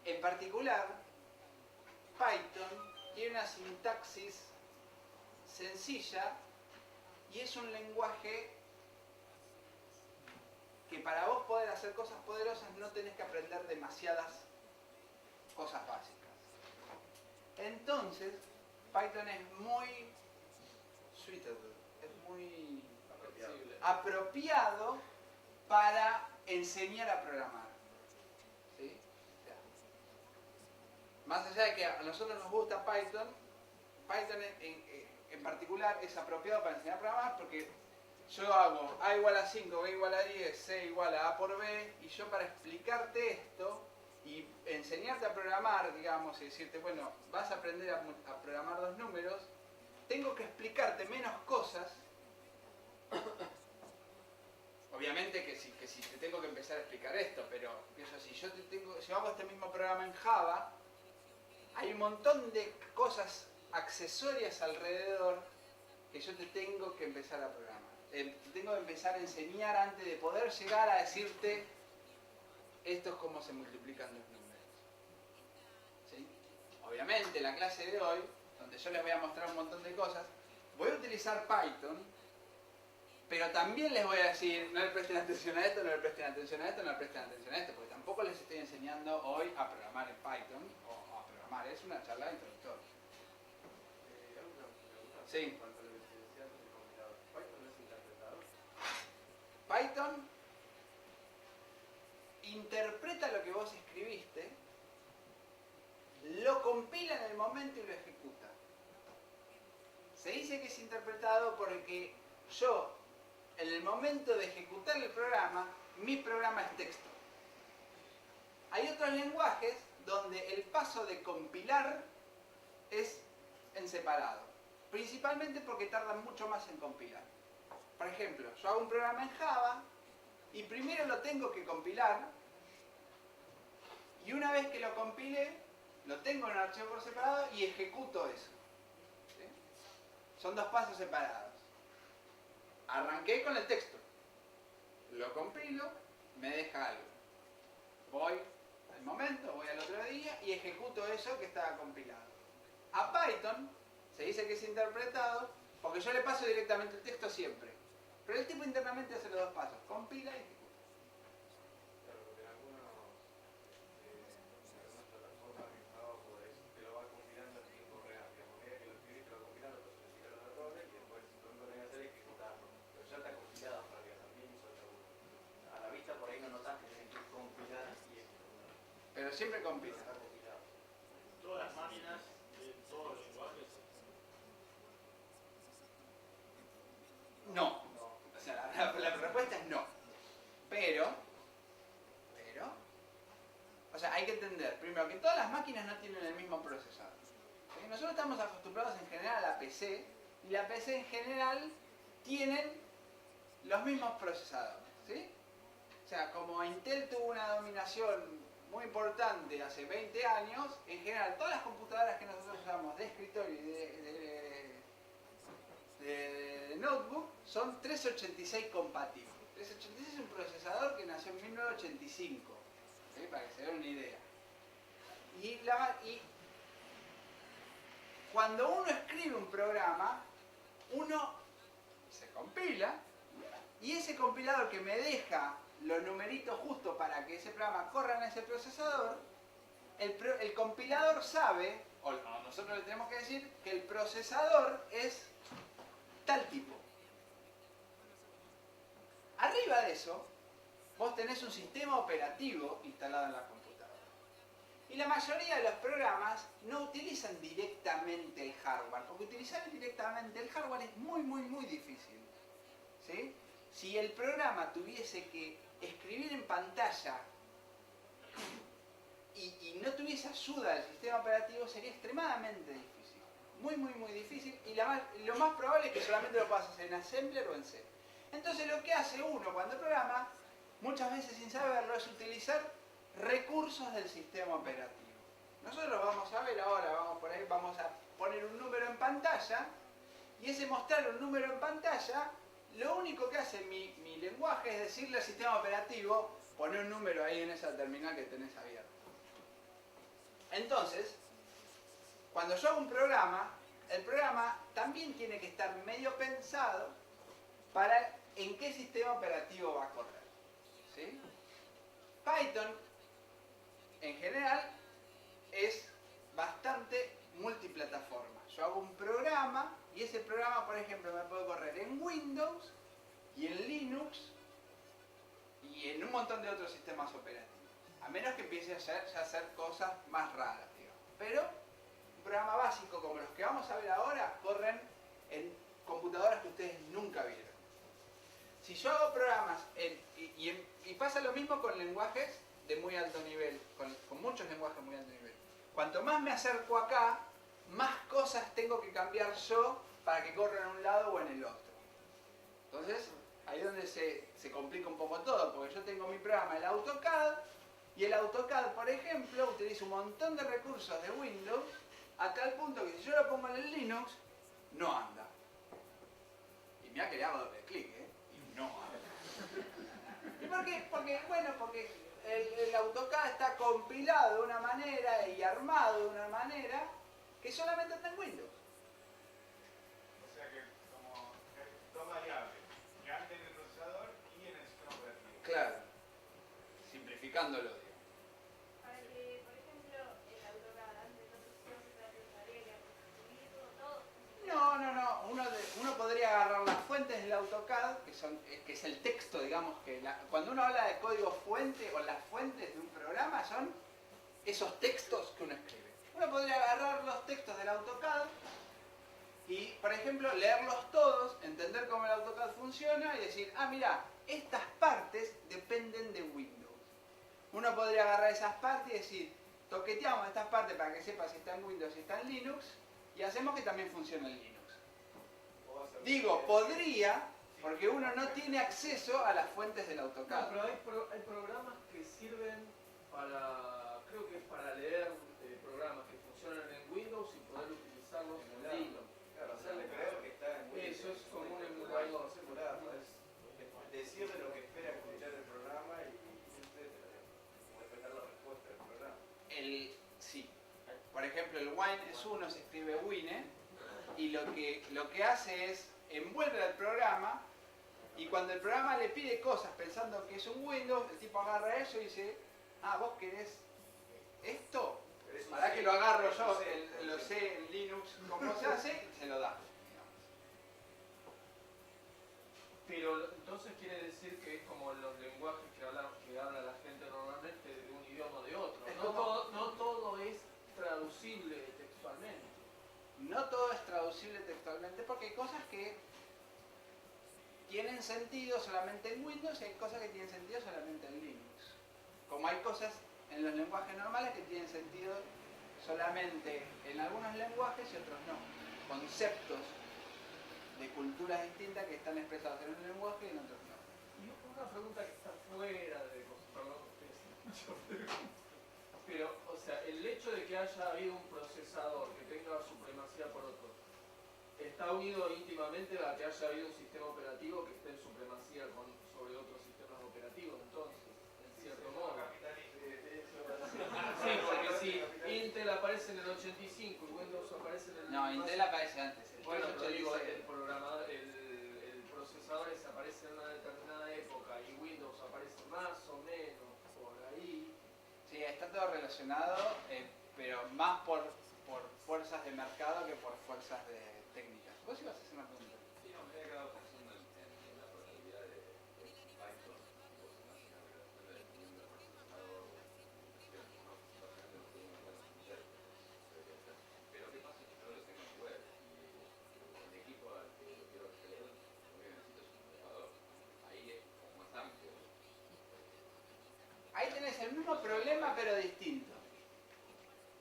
En particular, Python tiene una sintaxis sencilla y es un lenguaje que para vos poder hacer cosas poderosas no tenés que aprender demasiadas cosas básicas. Entonces, Python es muy suitable, es muy apropiado para enseñar a programar. ¿Sí? O sea, más allá de que a nosotros nos gusta Python, Python en particular es apropiado para enseñar a programar porque yo hago A igual a 5, B igual a 10, C igual a A por B, y yo para explicarte esto y enseñar enseñarte a programar, digamos, y decirte, bueno, vas a aprender a programar 2 números, tengo que explicarte menos cosas. Obviamente que si te tengo que empezar a explicar esto, pero pienso, si yo hago este mismo programa en Java, hay un montón de cosas accesorias alrededor que yo te tengo que empezar a programar. Te tengo que empezar a enseñar antes de poder llegar a decirte esto es cómo se multiplican los números. ¿Sí? Obviamente en la clase de hoy, donde yo les voy a mostrar un montón de cosas, voy a utilizar Python, pero también les voy a decir, no le presten atención a esto, no le presten atención a esto, no le presten atención a esto, porque tampoco les estoy enseñando hoy a programar en Python, o a programar, es una charla introductoria. ¿Alguna pregunta? Sí. En cuanto a lo que se decía antes del compilador, ¿Python no es interpretador? Python interpreta lo que vos escribiste, lo compila en el momento y lo ejecuta. Se dice que es interpretado porque yo, en el momento de ejecutar el programa, mi programa es texto. Hay otros lenguajes donde el paso de compilar es en separado, principalmente porque tardan mucho más en compilar. Por ejemplo, yo hago un programa en Java y primero lo tengo que compilar, y una vez que lo compile, lo tengo en un archivo por separado y ejecuto eso. ¿Sí? Son 2 pasos separados. Arranqué con el texto, lo compilo, me deja algo. Voy al momento, voy al otro día y ejecuto eso que estaba compilado. A Python se dice que es interpretado porque yo le paso directamente el texto siempre. Pero el tipo internamente hace los 2 pasos, compila y ejecuta. Claro, porque en algunas plataformas que Java te lo va compilando en tiempo real. Digamos, a medida que lo escribís, te lo va compilando, entonces le sigue los errores y después lo único que tenés que hacer es ejecutarlo. Pero ya está compilado para que también hizo otra uno. A la vista por ahí no notas que tenés que compilar y ejecutar. Pero siempre compila. Está compilado. Todas las máquinas de todos los lenguajes. No. O sea, la respuesta es no. Pero, o sea, hay que entender, primero, que todas las máquinas no tienen el mismo procesador. ¿Sí? Nosotros estamos acostumbrados en general a la PC, y la PC en general tienen los mismos procesadores. ¿Sí? O sea, como Intel tuvo una dominación muy importante hace 20 años, en general todas las computadoras que nosotros usamos de escritorio y de notebook son 386 compatibles. 386 es un procesador que nació en 1985, ¿sí? Para que se den una idea. Y cuando uno escribe un programa, uno se compila, y ese compilador que me deja los numeritos justos para que ese programa corra en ese procesador, el compilador sabe, o nosotros le tenemos que decir, que el procesador es tal tipo. Arriba de eso, vos tenés un sistema operativo instalado en la computadora. Y la mayoría de los programas no utilizan directamente el hardware, porque utilizar directamente el hardware es muy, muy, muy difícil. ¿Sí? Si el programa tuviese que escribir en pantalla y no tuviese ayuda del sistema operativo, sería extremadamente difícil. Muy, muy, muy difícil. Y lo más probable es que solamente lo puedas hacer en Assembler o en C. Entonces lo que hace uno cuando programa, muchas veces sin saberlo, es utilizar recursos del sistema operativo. Nosotros vamos a ver ahora, vamos a poner un número en pantalla, y ese mostrar un número en pantalla, lo único que hace mi lenguaje es decirle al sistema operativo, poner un número ahí en esa terminal que tenés abierta. Entonces, cuando yo hago un programa, el programa también tiene que estar medio pensado para en qué sistema operativo va a correr. ¿Sí? Python, en general, es bastante multiplataforma. Yo hago un programa y ese programa, por ejemplo, me puede correr en Windows y en Linux y en un montón de otros sistemas operativos. A menos que empiece a hacer cosas más raras, digamos. Pero un programa básico como los que vamos a ver ahora corren en computadoras que ustedes nunca vieron. Si yo hago programas y pasa lo mismo con lenguajes de muy alto nivel, con muchos lenguajes muy Cuanto más me acerco acá, más cosas tengo que cambiar yo para que corran en un lado o en el otro. Entonces, ahí es donde se complica un poco todo, porque yo tengo mi programa, el AutoCAD, y el AutoCAD, por ejemplo, utiliza un montón de recursos de Windows, a tal punto que si yo lo pongo en el Linux, no anda. Y mira que le hago doble clic, ¿eh? Y no anda. ¿Y por qué? Porque el AutoCAD está compilado de una manera y armado de una manera que solamente está en Windows. O sea que como dos variables, que ande en el procesador y en el sistema operativo. Claro. Simplificándolo, digo. Para que, por ejemplo, el AutoCAD antes no se trate de tarea, construir todo. Uno podría agarrar las fuentes del AutoCAD, que es el texto, digamos, cuando uno habla de código fuente o las fuentes de un programa son esos textos que uno escribe. Uno podría agarrar los textos del AutoCAD y, por ejemplo, leerlos todos, entender cómo el AutoCAD funciona y decir, ah, mira, estas partes dependen de Windows. Uno podría agarrar esas partes y decir, toqueteamos estas partes para que sepa si está en Windows, si está en Linux, y hacemos que también funcione en Linux. Digo, podría, porque uno no tiene acceso a las fuentes del No, AutoCAD. pero hay programas que sirven para, creo que es para leer programas que funcionan en Windows y poder utilizarlos en Linux. Claro, hacerle creer que está en Windows. Eso es como un emulador. Decirle lo que espera escuchar el programa y etcétera. Como esperar la respuesta del programa. Sí. Por ejemplo, el wine es uno, se escribe wine, y lo que hace es envuelve al programa, y cuando el programa le pide cosas pensando que es un Windows, el tipo agarra eso y dice, ah, vos querés esto, para que lo agarro yo, lo sé en Linux cómo se hace, se lo da. Pero entonces quiere decir que es como los lenguajes que habla la gente normalmente de un idioma o de otro. No todo es traducible textualmente. No todo es traducible textualmente porque hay cosas que tienen sentido solamente en Windows y hay cosas que tienen sentido solamente en Linux. Como hay cosas en los lenguajes normales que tienen sentido solamente en algunos lenguajes y otros no. Conceptos de culturas distintas que están expresados en un lenguaje y en otros no. Y una pregunta que está fuera de... Perdón, pero, o sea, el hecho de que haya habido un procesador que tenga supremacía por otro, ¿está unido íntimamente a que haya habido un sistema operativo que esté en supremacía sobre otros sistemas operativos, entonces, en cierto modo? Sí, porque si Intel aparece en el 85 y Windows aparece en el... No, Intel aparece antes. Bueno, pero digo, el programador, el procesador aparece en una determinada época y Windows aparece más o menos por ahí. Sí, está todo relacionado, pero más por fuerzas de mercado que por fuerzas de técnicas. ¿Vos ibas a hacer una pregunta? Sí, no, me había quedado pensando en la posibilidad de Python, cosas más en navegación de dependiendo del procesador, pero ¿qué pasa si no lo tengo en web? Y el equipo al que lo quiero acceder, lo que necesito es un navegador. Ahí es como más amplio. Ahí tenés el mismo problema pero distinto.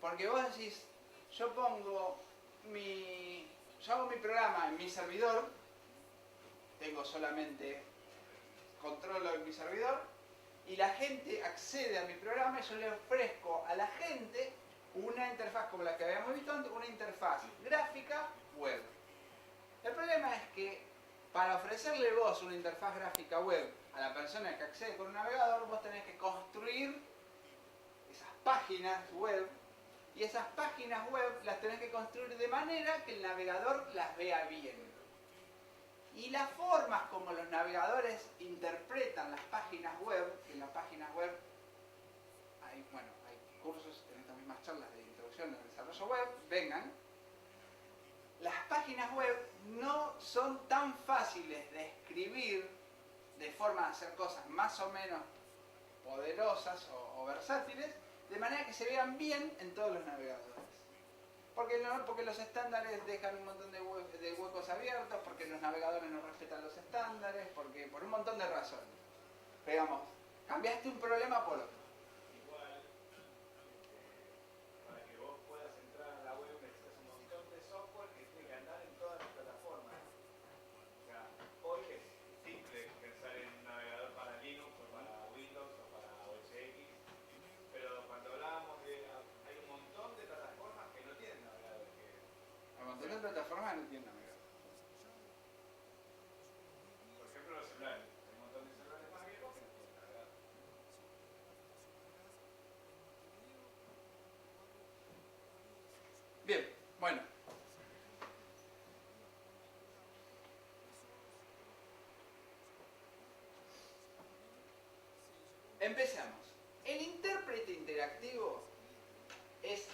Porque vos decís, yo hago mi programa en mi servidor, tengo solamente controlo en mi servidor, y la gente accede a mi programa y yo le ofrezco a la gente una interfaz como la que habíamos visto antes, una interfaz gráfica web. El problema es que para ofrecerle vos una interfaz gráfica web a la persona que accede con un navegador, vos tenés que construir esas páginas web, y esas páginas web las tenés que construir de manera que el navegador las vea bien. Y las formas como los navegadores interpretan las páginas web, que en las páginas web hay cursos en estas mismas charlas de introducción al desarrollo web, vengan. Las páginas web no son tan fáciles de escribir de forma de hacer cosas más o menos poderosas o versátiles, de manera que se vean bien en todos los navegadores. Porque los estándares dejan un montón de huecos abiertos, porque los navegadores no respetan los estándares, por un montón de razones. Pero digamos, cambiaste un problema por otro. Igual, para que vos Empezamos. El intérprete interactivo es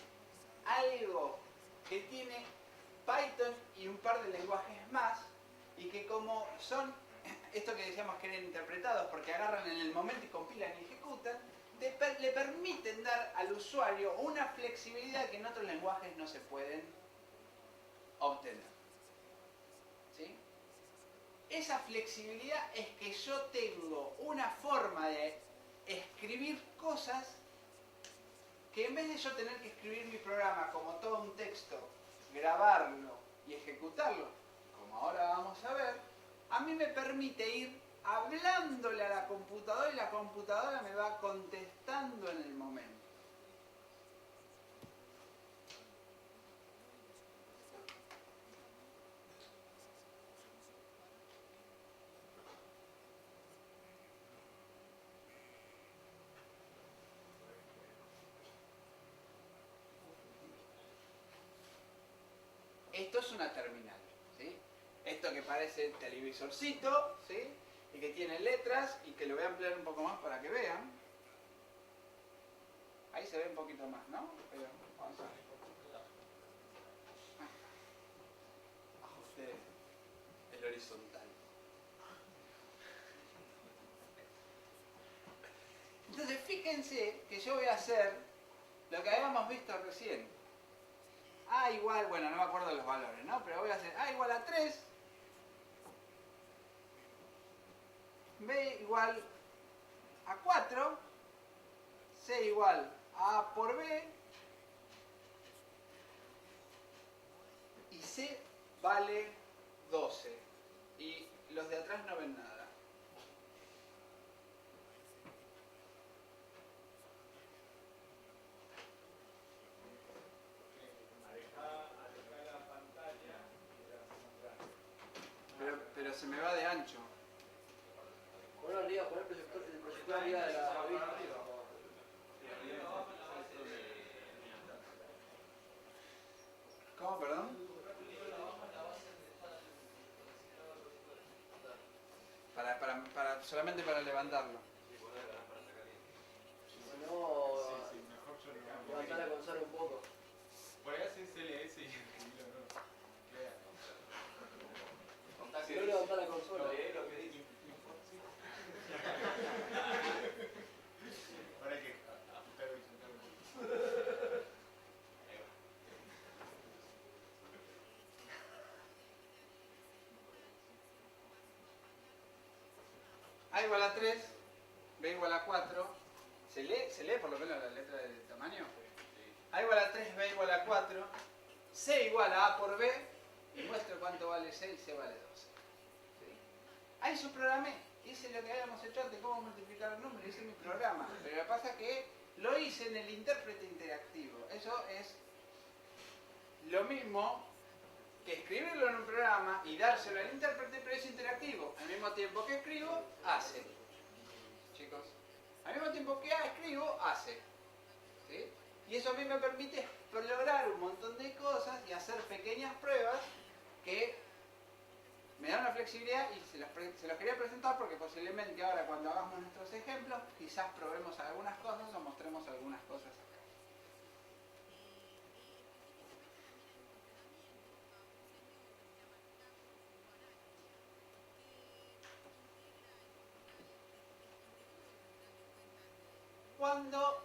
algo que tiene Python y un par de lenguajes más, y que como son, esto que decíamos que eran interpretados porque agarran en el momento y compilan y ejecutan, le permiten dar al usuario una flexibilidad que en otros lenguajes no se pueden obtener. ¿Sí? Esa flexibilidad es que yo tengo una forma de escribir cosas que en vez de yo tener que escribir mi programa como todo un texto, grabarlo y ejecutarlo, como ahora vamos a ver, a mí me permite ir hablándole a la computadora y la computadora me va contestando en el momento. Esto es una terminal, ¿sí? Esto que parece el televisorcito, ¿sí? Y que tiene letras, y que lo voy a ampliar un poco más para que vean. Ahí se ve un poquito más, ¿no? Pero vamos a ver. Ajuste el horizontal. Entonces fíjense que yo voy a hacer lo que habíamos visto recién. A igual, bueno, no me acuerdo de los valores, ¿no? Pero voy a hacer A igual a 3, B igual a 4, C igual a A por B, y C vale 12. Y los de atrás no ven nada. Pero se me va de ancho. Ponlo arriba, pon el proyector arriba de la bobina. ¿Cómo, perdón? Solamente para levantarlo. Si no, levantar la consola un poco. Por ahí haces LS y escribilo, ¿no? Si no, levantar la consola. Ahora hay que ajustar horizontalmente. A igual a 3, B igual a 4. ¿Se lee por lo menos la letra del tamaño? A igual a 3, B igual a 4. C igual a A por B. Y muestro cuánto vale C y C vale 12. ¿Sí? Ahí subprogramé. Hice lo que habíamos hecho antes, cómo multiplicar los números. Hice mi programa. Pero lo que pasa es que lo hice en el intérprete interactivo. Eso es lo mismo que escribirlo en un programa y dárselo al intérprete, pero es interactivo. Al mismo tiempo que escribo, hace. Chicos, al mismo tiempo que escribo, hace. ¿Sí? Y eso a mí me permite explorar un montón de cosas y hacer pequeñas pruebas que me dan una flexibilidad, y se los quería presentar porque posiblemente ahora cuando hagamos nuestros ejemplos quizás probemos algunas cosas o mostremos algunas cosas acá. Cuando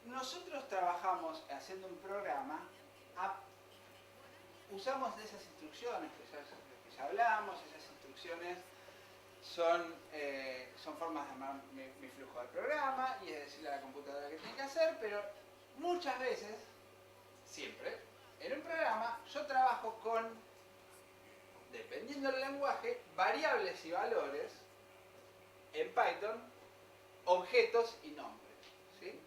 nosotros trabajamos haciendo un programa, usamos esas instrucciones que ya hablamos. Esas instrucciones son formas de armar mi flujo del programa y es decirle a la computadora qué tiene que hacer, pero muchas veces, siempre, en un programa yo trabajo con, dependiendo del lenguaje, variables y valores, en Python, objetos y nombres. ¿Sí?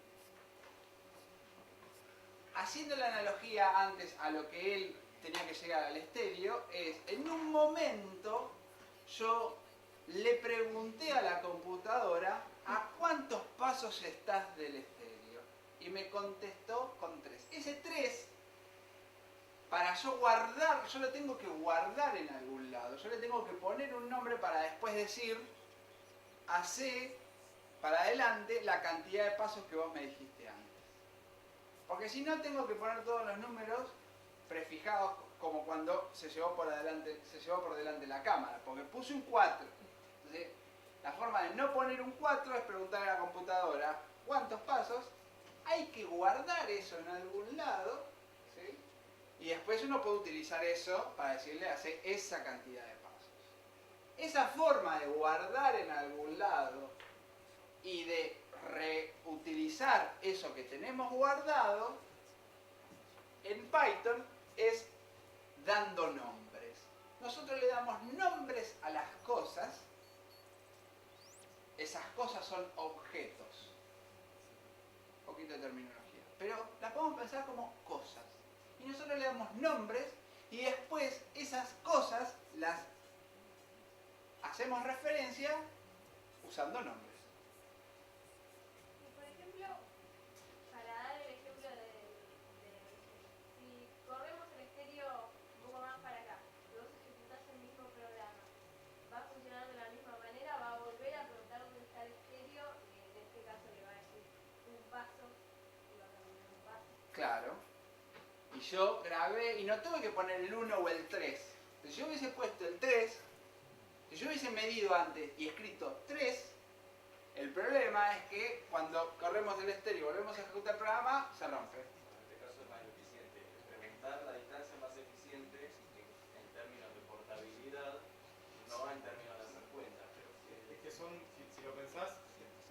Haciendo la analogía antes a lo que él tenía que llegar al estéreo, es en un momento yo le pregunté a la computadora a cuántos pasos estás del estéreo y me contestó con 3. Ese 3, para yo guardar, yo lo tengo que guardar en algún lado, yo le tengo que poner un nombre para después decir a C para adelante la cantidad de pasos que vos me dijiste antes. Porque si no tengo que poner todos los números prefijados como cuando se llevó por delante la cámara, porque puse un 4. Entonces, la forma de no poner un 4 es preguntarle a la computadora cuántos pasos, hay que guardar eso en algún lado, ¿sí? Y después uno puede utilizar eso para decirle hacer esa cantidad de pasos. Esa forma de guardar en algún lado y de reutilizar eso que tenemos guardado en Python es dando nombres. Nosotros le damos nombres a las cosas. Esas cosas son objetos. Un poquito de terminología. Pero las podemos pensar como cosas. Y nosotros le damos nombres y después esas cosas las hacemos referencia usando nombres. Y por ejemplo, para dar el ejemplo si corremos el estéreo un poco más para acá, y vos ejecutás el mismo programa, va funcionando de la misma manera, va a volver a preguntar dónde está el estéreo, y en este caso le va a decir un paso, y va a cambiar un paso. Claro. Y yo grabé y no tuve que poner el 1 o el 3. Si yo hubiese puesto el 3, si yo hubiese medido antes y escrito 3, el problema es que cuando corremos el estéreo y volvemos a ejecutar el programa, se rompe. En este caso es más eficiente. Preguntar la distancia más eficiente en términos de portabilidad, no en términos de hacer cuentas. Pero Es que son, si lo pensás,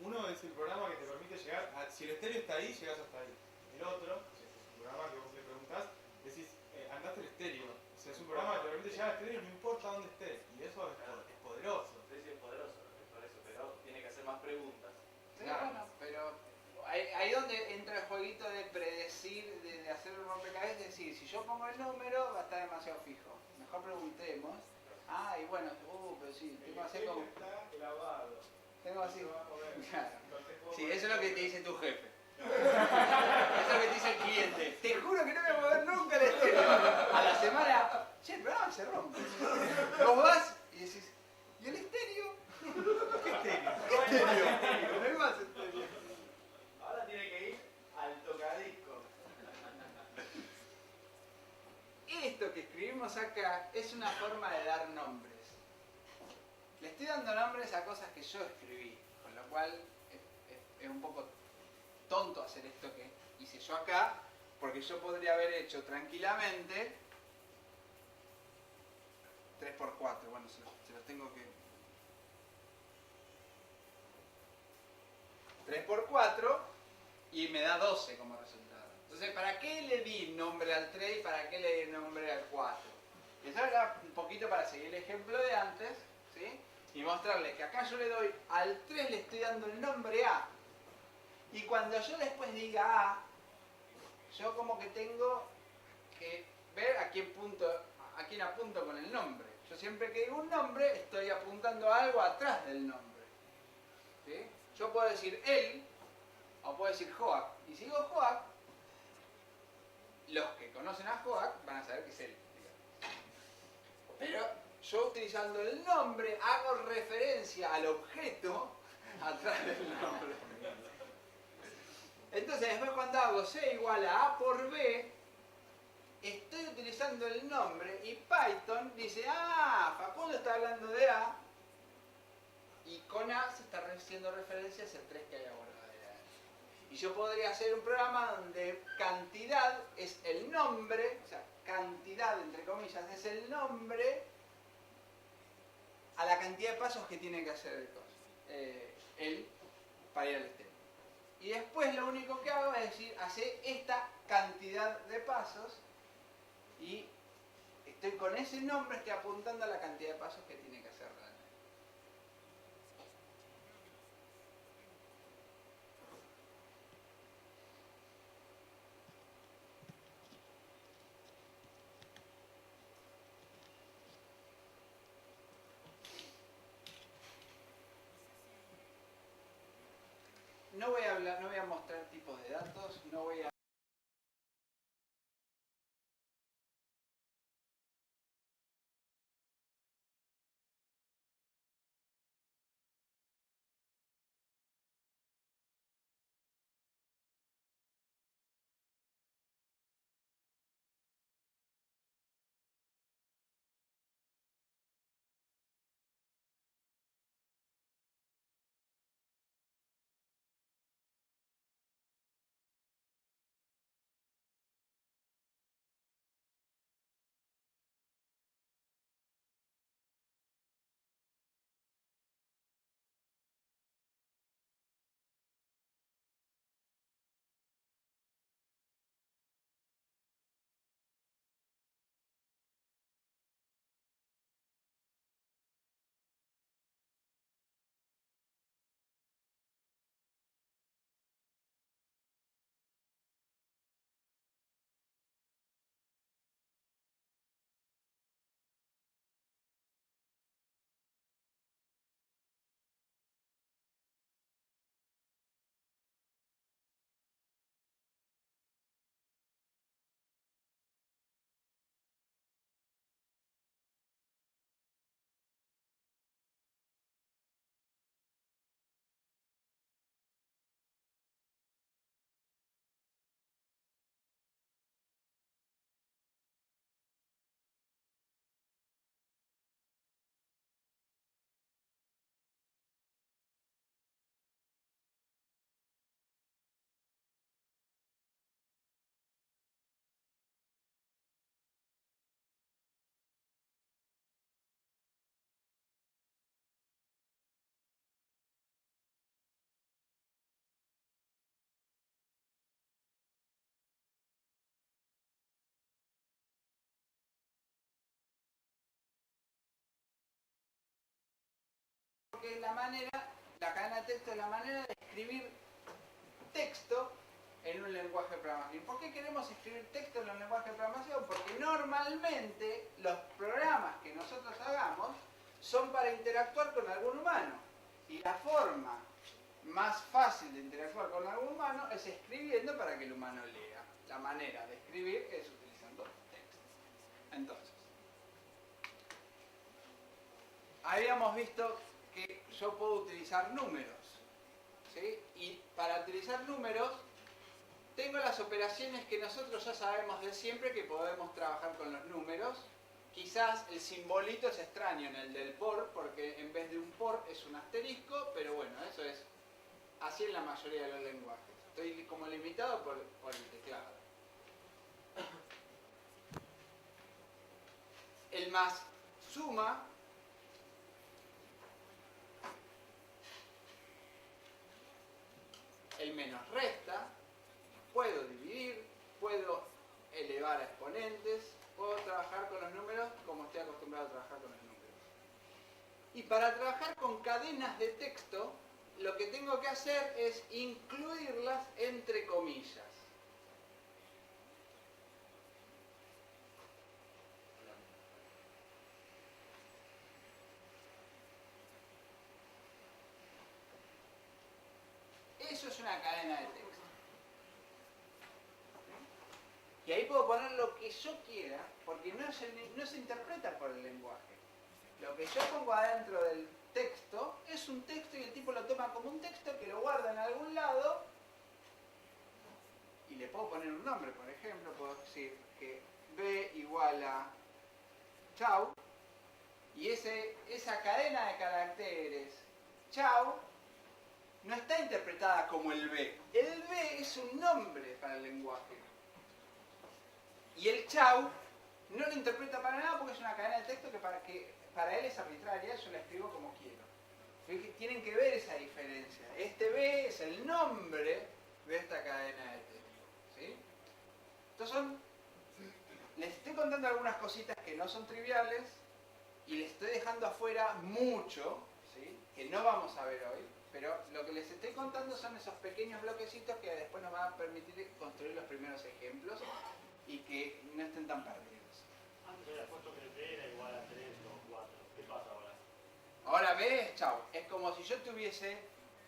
uno es el programa que te permite llegar a, si el estéreo está ahí, llegas hasta ahí. El otro, que es un programa que vos le preguntás, decís, andate el estéreo. O sea, es un programa que te permite llegar al estéreo no importa dónde esté. Y eso es poderoso. sí, es poderoso, es por eso, pero tiene que hacer más preguntas. Claro, bueno, pero ahí donde entra el jueguito de predecir, de hacer un rompecabezas, es decir, si yo pongo el número va a estar demasiado fijo. Mejor preguntemos. Ah, y bueno, pero sí, tengo que hacer como... Está clavado. Tengo así. No se va a mover. Claro. No te puedo Sí, mover. eso es lo que te dice tu jefe. Eso es lo que te dice el cliente. Te juro que no voy a mover nunca el estéreo. A la semana, che, el programa se rompe. Vos vas y decís, ¿y el estéreo? ¿Qué estéreo? ¿Qué estéreo? No hay más estéreo. Ahora tiene que ir al tocadisco. Esto que escribimos acá es una forma de dar nombres. Le estoy dando nombres a cosas que yo escribí, con lo cual es un poco tonto hacer esto que hice yo acá, porque yo podría haber hecho tranquilamente 3×4. Bueno, se los tengo que... 3×4 y me da 12 como resultado. Entonces, ¿para qué le di nombre al 3 y para qué le di nombre al 4? Eso era un poquito para seguir el ejemplo de antes, ¿sí? Y mostrarles que acá yo le doy al 3, le estoy dando el nombre A. Y cuando yo después diga A, yo como que tengo que ver a quién apunto con el nombre. Yo siempre que digo un nombre, estoy apuntando a algo atrás del nombre. ¿Sí? Yo puedo decir él, o puedo decir Joac. Y si digo Joac, los que conocen a Joac van a saber que es él. Pero yo utilizando el nombre hago referencia al objeto atrás del nombre. Entonces después cuando hago C igual a A por B, estoy utilizando el nombre y Python dice, ah, Facundo está hablando de A, y con A se está haciendo referencia a ese 3 que hay guardado de A. Y yo podría hacer un programa donde cantidad es el nombre, o sea, cantidad entre comillas es el nombre a la cantidad de pasos que tiene que hacer él para ir al extremo. Y después lo único que hago es decir, hace esta cantidad de pasos y estoy con ese nombre, estoy apuntando a la cantidad de pasos que tiene que hacer realmente. No voy a mostrar tipos de datos, no voy a es la manera, la cadena de texto es la manera de escribir texto en un lenguaje de programación. ¿Por qué queremos escribir texto en un lenguaje de programación? Porque normalmente los programas que nosotros hagamos son para interactuar con algún humano. Y la forma más fácil de interactuar con algún humano es escribiendo para que el humano lea. La manera de escribir es utilizando texto. Entonces, habíamos visto que yo puedo utilizar números, ¿sí? Y para utilizar números tengo las operaciones que nosotros ya sabemos de siempre que podemos trabajar con los números. Quizás el simbolito es extraño en el del por, porque en vez de un por es un asterisco, pero bueno, eso es así en la mayoría de los lenguajes. Estoy como limitado por el teclado. El más suma el menos resta, puedo dividir, puedo elevar a exponentes, puedo trabajar con los números como estoy acostumbrado a trabajar con los números. Y para trabajar con cadenas de texto, lo que tengo que hacer es incluirlas entre comillas. Eso es una cadena de texto. Y ahí puedo poner lo que yo quiera, porque no se interpreta por el lenguaje. Lo que yo pongo adentro del texto es un texto y el tipo lo toma como un texto que lo guarda en algún lado y le puedo poner un nombre, por ejemplo, puedo decir que B igual a chau y esa cadena de caracteres chau no está interpretada como el B. El B es un nombre para el lenguaje. Y el chau no lo interpreta para nada porque es una cadena de texto que para él es arbitraria, yo la escribo como quiero. Tienen que ver esa diferencia. Este B es el nombre de esta cadena de texto. ¿Sí? Entonces les estoy contando algunas cositas que no son triviales y les estoy dejando afuera mucho, ¿sí? Que no vamos a ver hoy, pero lo que les estoy contando son esos pequeños bloquecitos que después nos van a permitir construir los primeros ejemplos y que no estén tan perdidos. Antes había puesto que el B era igual a 3 o 4. ¿Qué pasa ahora? Ahora B es chau. Es como si yo tuviese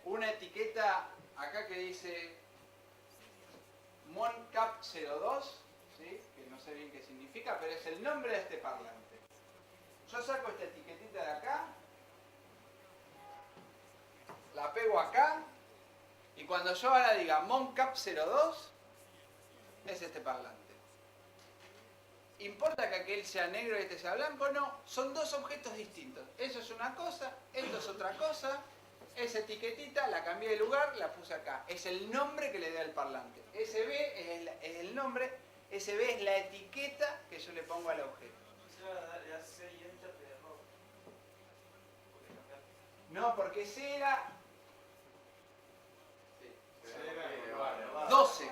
una etiqueta acá que dice moncap02, ¿sí? Que no sé bien qué significa, pero es el nombre de este parlante. Yo saco esta etiquetita de acá, la pego acá, y cuando yo ahora diga moncap02, es este parlante. ¿Importa que aquel sea negro y este sea blanco? No, son dos objetos distintos. Eso es una cosa, esto es otra cosa. Esa etiquetita la cambié de lugar, la puse acá. Es el nombre que le da al parlante. Ese B es el nombre, ese B es la etiqueta que yo le pongo al objeto. No, porque C era 12.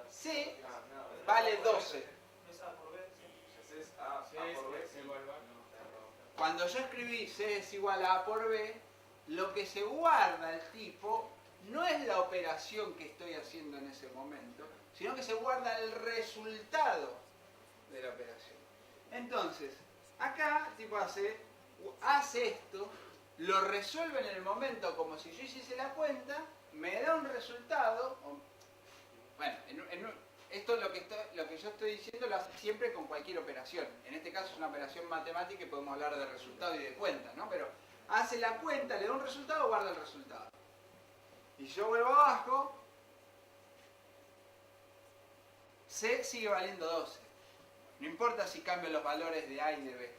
C vale 12. Cuando yo escribí C es igual a A por B, lo que se guarda el tipo no es la operación que estoy haciendo en ese momento, sino que se guarda el resultado de la operación. Entonces, acá el tipo hace esto, lo resuelve en el momento como si yo hiciese la cuenta, me da un resultado. Bueno, esto es lo que yo estoy diciendo, lo hace siempre con cualquier operación. En este caso es una operación matemática y podemos hablar de resultado y de cuenta, ¿no? Pero hace la cuenta, le da un resultado, guarda el resultado. Y yo vuelvo abajo, C sigue valiendo 12. No importa si cambio los valores de A y de B.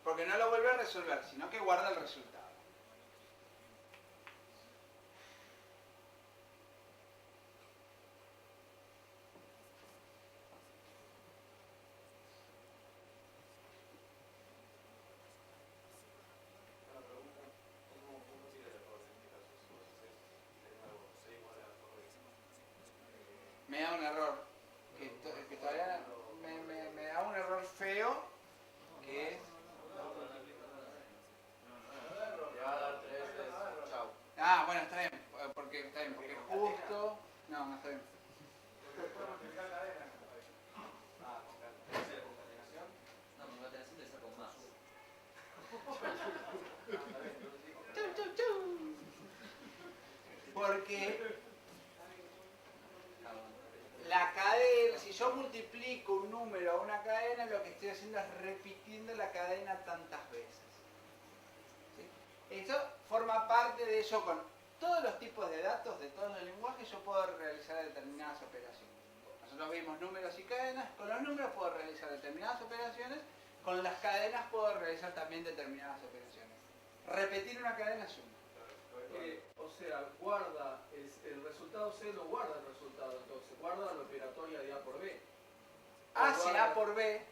Porque no lo vuelve a resolver, sino que guarda el resultado. Me da un error, que todavía me da un error feo Bueno, está bien, porque justo... No, no está bien. Ah, concatenación. Concatenación. No, concatenación te saco más. Chau, chau, chau. Porque la cadena, si yo multiplico un número a una cadena, lo que estoy haciendo es repitiendo la cadena tantas veces. ¿Sí? Esto forma parte de eso. Con todos los tipos de datos de todos los lenguajes yo puedo realizar determinadas operaciones. Nosotros vimos números y cadenas. Con los números puedo realizar determinadas operaciones. Con las cadenas puedo realizar también determinadas operaciones. Repetir una cadena es una. O sea, guarda el resultado C, no guarda el resultado, entonces guarda la operatoria de A por B. Hace A por B,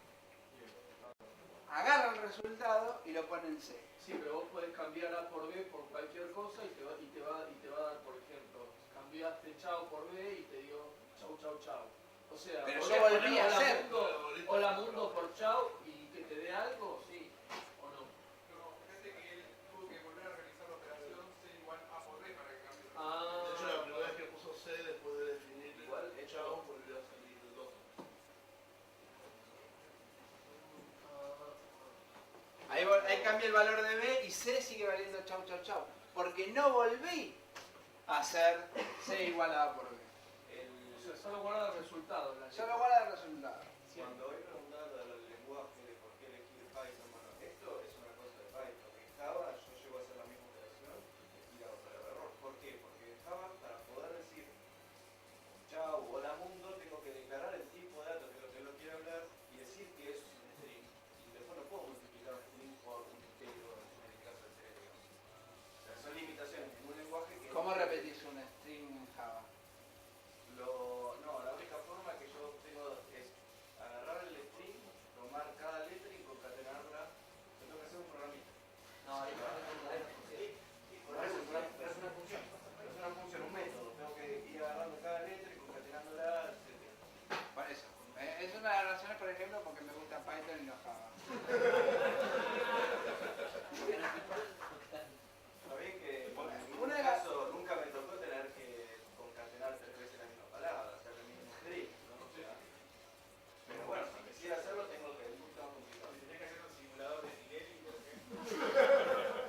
agarra el resultado y lo pone en C. Sí, pero vos podés cambiar A por B por cualquier cosa y te va a dar, por ejemplo, cambiaste chao por B y te dio chau, chau, chau. O sea, Pero podés yo volví poner a hola hacer. mundo, hola mundo por chau y que te dé algo, sí, o no. No, fíjate que él tuvo que volver a realizar la operación C igual A por B para que cambie el Ah, De hecho, la primera vez que puso C, después de definir igual, chao, volvió a salir el 2. Ahí cambia el valor de B y C sigue valiendo chau, chau, chau. Porque no volví a hacer C igual a A por B. o sea, solo guarda el resultado. Solo guarda el resultado. Cuando hoy preguntando al lenguaje de por qué elegir Python, bueno, esto es una cosa de Python. En Java yo llego a hacer la misma operación y tira otra error. ¿Por qué? Porque en Java, para poder decir chao, hola mundo, tengo que declarar el tipo de datos de lo que lo quiero hablar y decir que eso es un string. Y después no puedo multiplicar un string por un entero, en el caso del cerebro. O sea, son limitaciones en un lenguaje que... ¿Cómo repetís un string en Java? No, la única forma que yo tengo es agarrar el string, tomar cada letra y concatenarla. Yo tengo que hacer un programita. No, ahí no Por eso es una función. Es una función, un método. Tengo que ir agarrando cada letra y concatenándola, etc. Por eso. Es una de las razones, por ejemplo, porque me gusta Python y no Java. Está bien que en ningún Una de las- caso nunca me tocó tener que concatenar 3 veces la misma palabra, hacer el mismo string, ¿no? O sea, pero bueno, si quisiera hacerlo tengo que... Es mucho más complicado. Tenés que hacer un simulador de Tinelli, por ejemplo.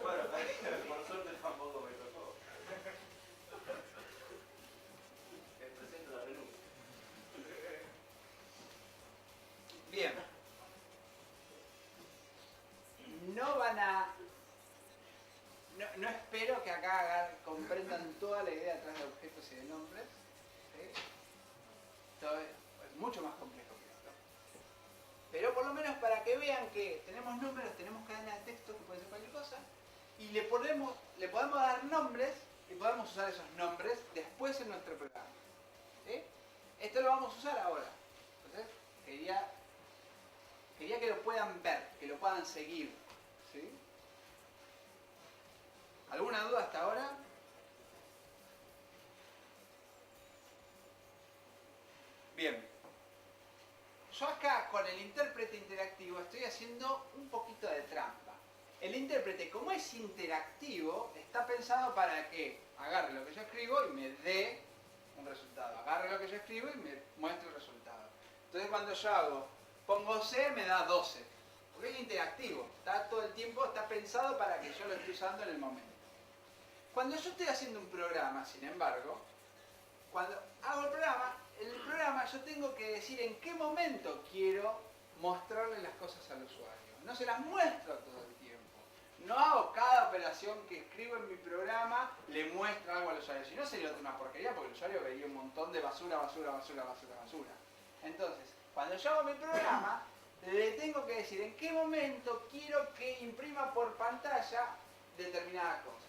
Bueno, por suerte tampoco me tocó. Presento la renuncia. Bien. No van a... No espero que acá comprendan toda la idea atrás de objetos y de nombres. ¿Sí? Esto es mucho más complejo que esto. Pero por lo menos para que vean que tenemos números, tenemos cadenas de texto que puede ser cualquier cosa, y le podemos dar nombres y podemos usar esos nombres después en nuestro programa. ¿Sí? Esto lo vamos a usar ahora. Entonces, quería que lo puedan ver, que lo puedan seguir. ¿Sí? ¿Alguna duda hasta ahora? Bien. Yo acá con el intérprete interactivo estoy haciendo un poquito de trampa. El intérprete, como es interactivo, está pensado para que agarre lo que yo escribo y me dé un resultado. Agarre lo que yo escribo y me muestre el resultado. Entonces cuando yo pongo C, me da 12. Porque es interactivo. Está todo el tiempo, está pensado para que yo lo esté usando en el momento. Cuando yo estoy haciendo un programa, sin embargo, cuando hago el programa yo tengo que decir en qué momento quiero mostrarle las cosas al usuario. No se las muestro todo el tiempo. No hago cada operación que escribo en mi programa, le muestro algo al usuario. Si no sería una porquería porque el usuario vería un montón de basura, basura, basura, basura, basura. Entonces, cuando yo hago mi programa, le tengo que decir en qué momento quiero que imprima por pantalla determinada cosa.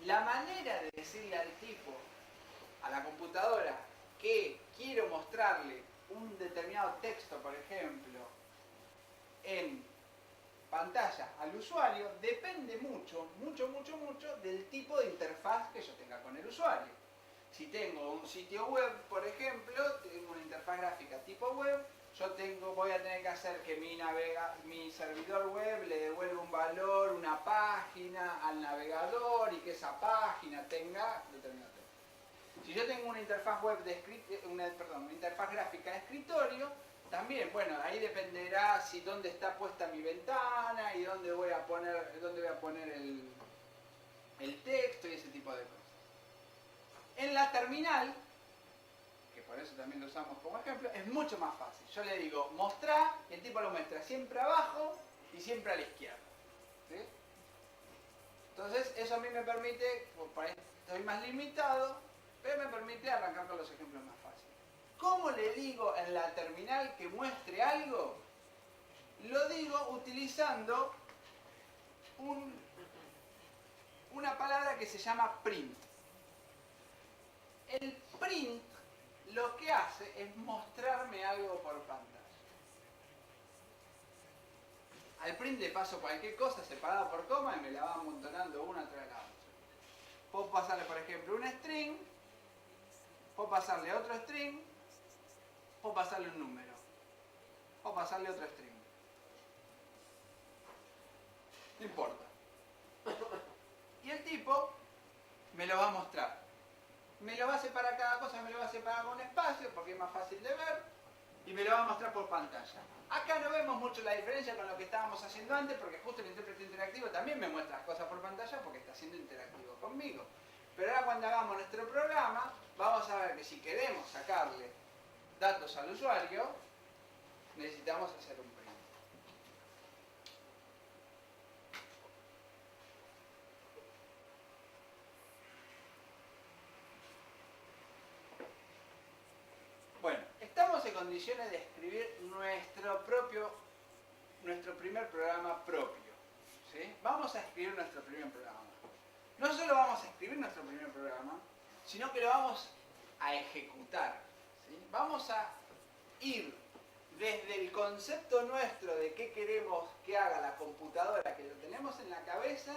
La manera de decirle al tipo, a la computadora, que quiero mostrarle un determinado texto, por ejemplo, en pantalla al usuario, depende mucho del tipo de interfaz que yo tenga con el usuario. Si tengo un sitio web, por ejemplo, tengo una interfaz gráfica tipo web, voy a tener que hacer que mi servidor web le devuelva un valor, una página al navegador y que esa página tenga determinado texto. Si yo tengo una interfaz web una interfaz gráfica de escritorio, también, bueno, ahí dependerá si dónde está puesta mi ventana y dónde voy a poner el texto y ese tipo de cosas. En la terminal, que por eso también lo usamos como ejemplo, es mucho más fácil. Yo le digo, mostrá, y el tipo lo muestra siempre abajo y siempre a la izquierda. ¿Sí? Entonces, eso a mí me permite, por ahí estoy más limitado, pero me permite arrancar con los ejemplos más fáciles. ¿Cómo le digo en la terminal que muestre algo? Lo digo utilizando una palabra que se llama print. El print lo que hace es mostrarme algo por pantalla. Al print le paso cualquier cosa separada por coma y me la va amontonando una tras la otra. Puedo pasarle, por ejemplo, un string, puedo pasarle otro string, puedo pasarle un número, puedo pasarle otro string. No importa. Y el tipo me lo va a mostrar. Me lo va a separar cada cosa, me lo va a separar con un espacio porque es más fácil de ver y me lo va a mostrar por pantalla. Acá no vemos mucho la diferencia con lo que estábamos haciendo antes porque justo el intérprete interactivo también me muestra las cosas por pantalla porque está siendo interactivo conmigo. Pero ahora cuando hagamos nuestro programa vamos a ver que si queremos sacarle datos al usuario necesitamos hacer un print. Bueno, estamos en condiciones de escribir nuestro primer programa propio. ¿Sí? Vamos a escribir nuestro primer programa. No solo vamos a escribir nuestro primer programa, sino que lo vamos a ejecutar. ¿Sí? Vamos a ir desde el concepto nuestro de qué queremos que haga la computadora, que lo tenemos en la cabeza,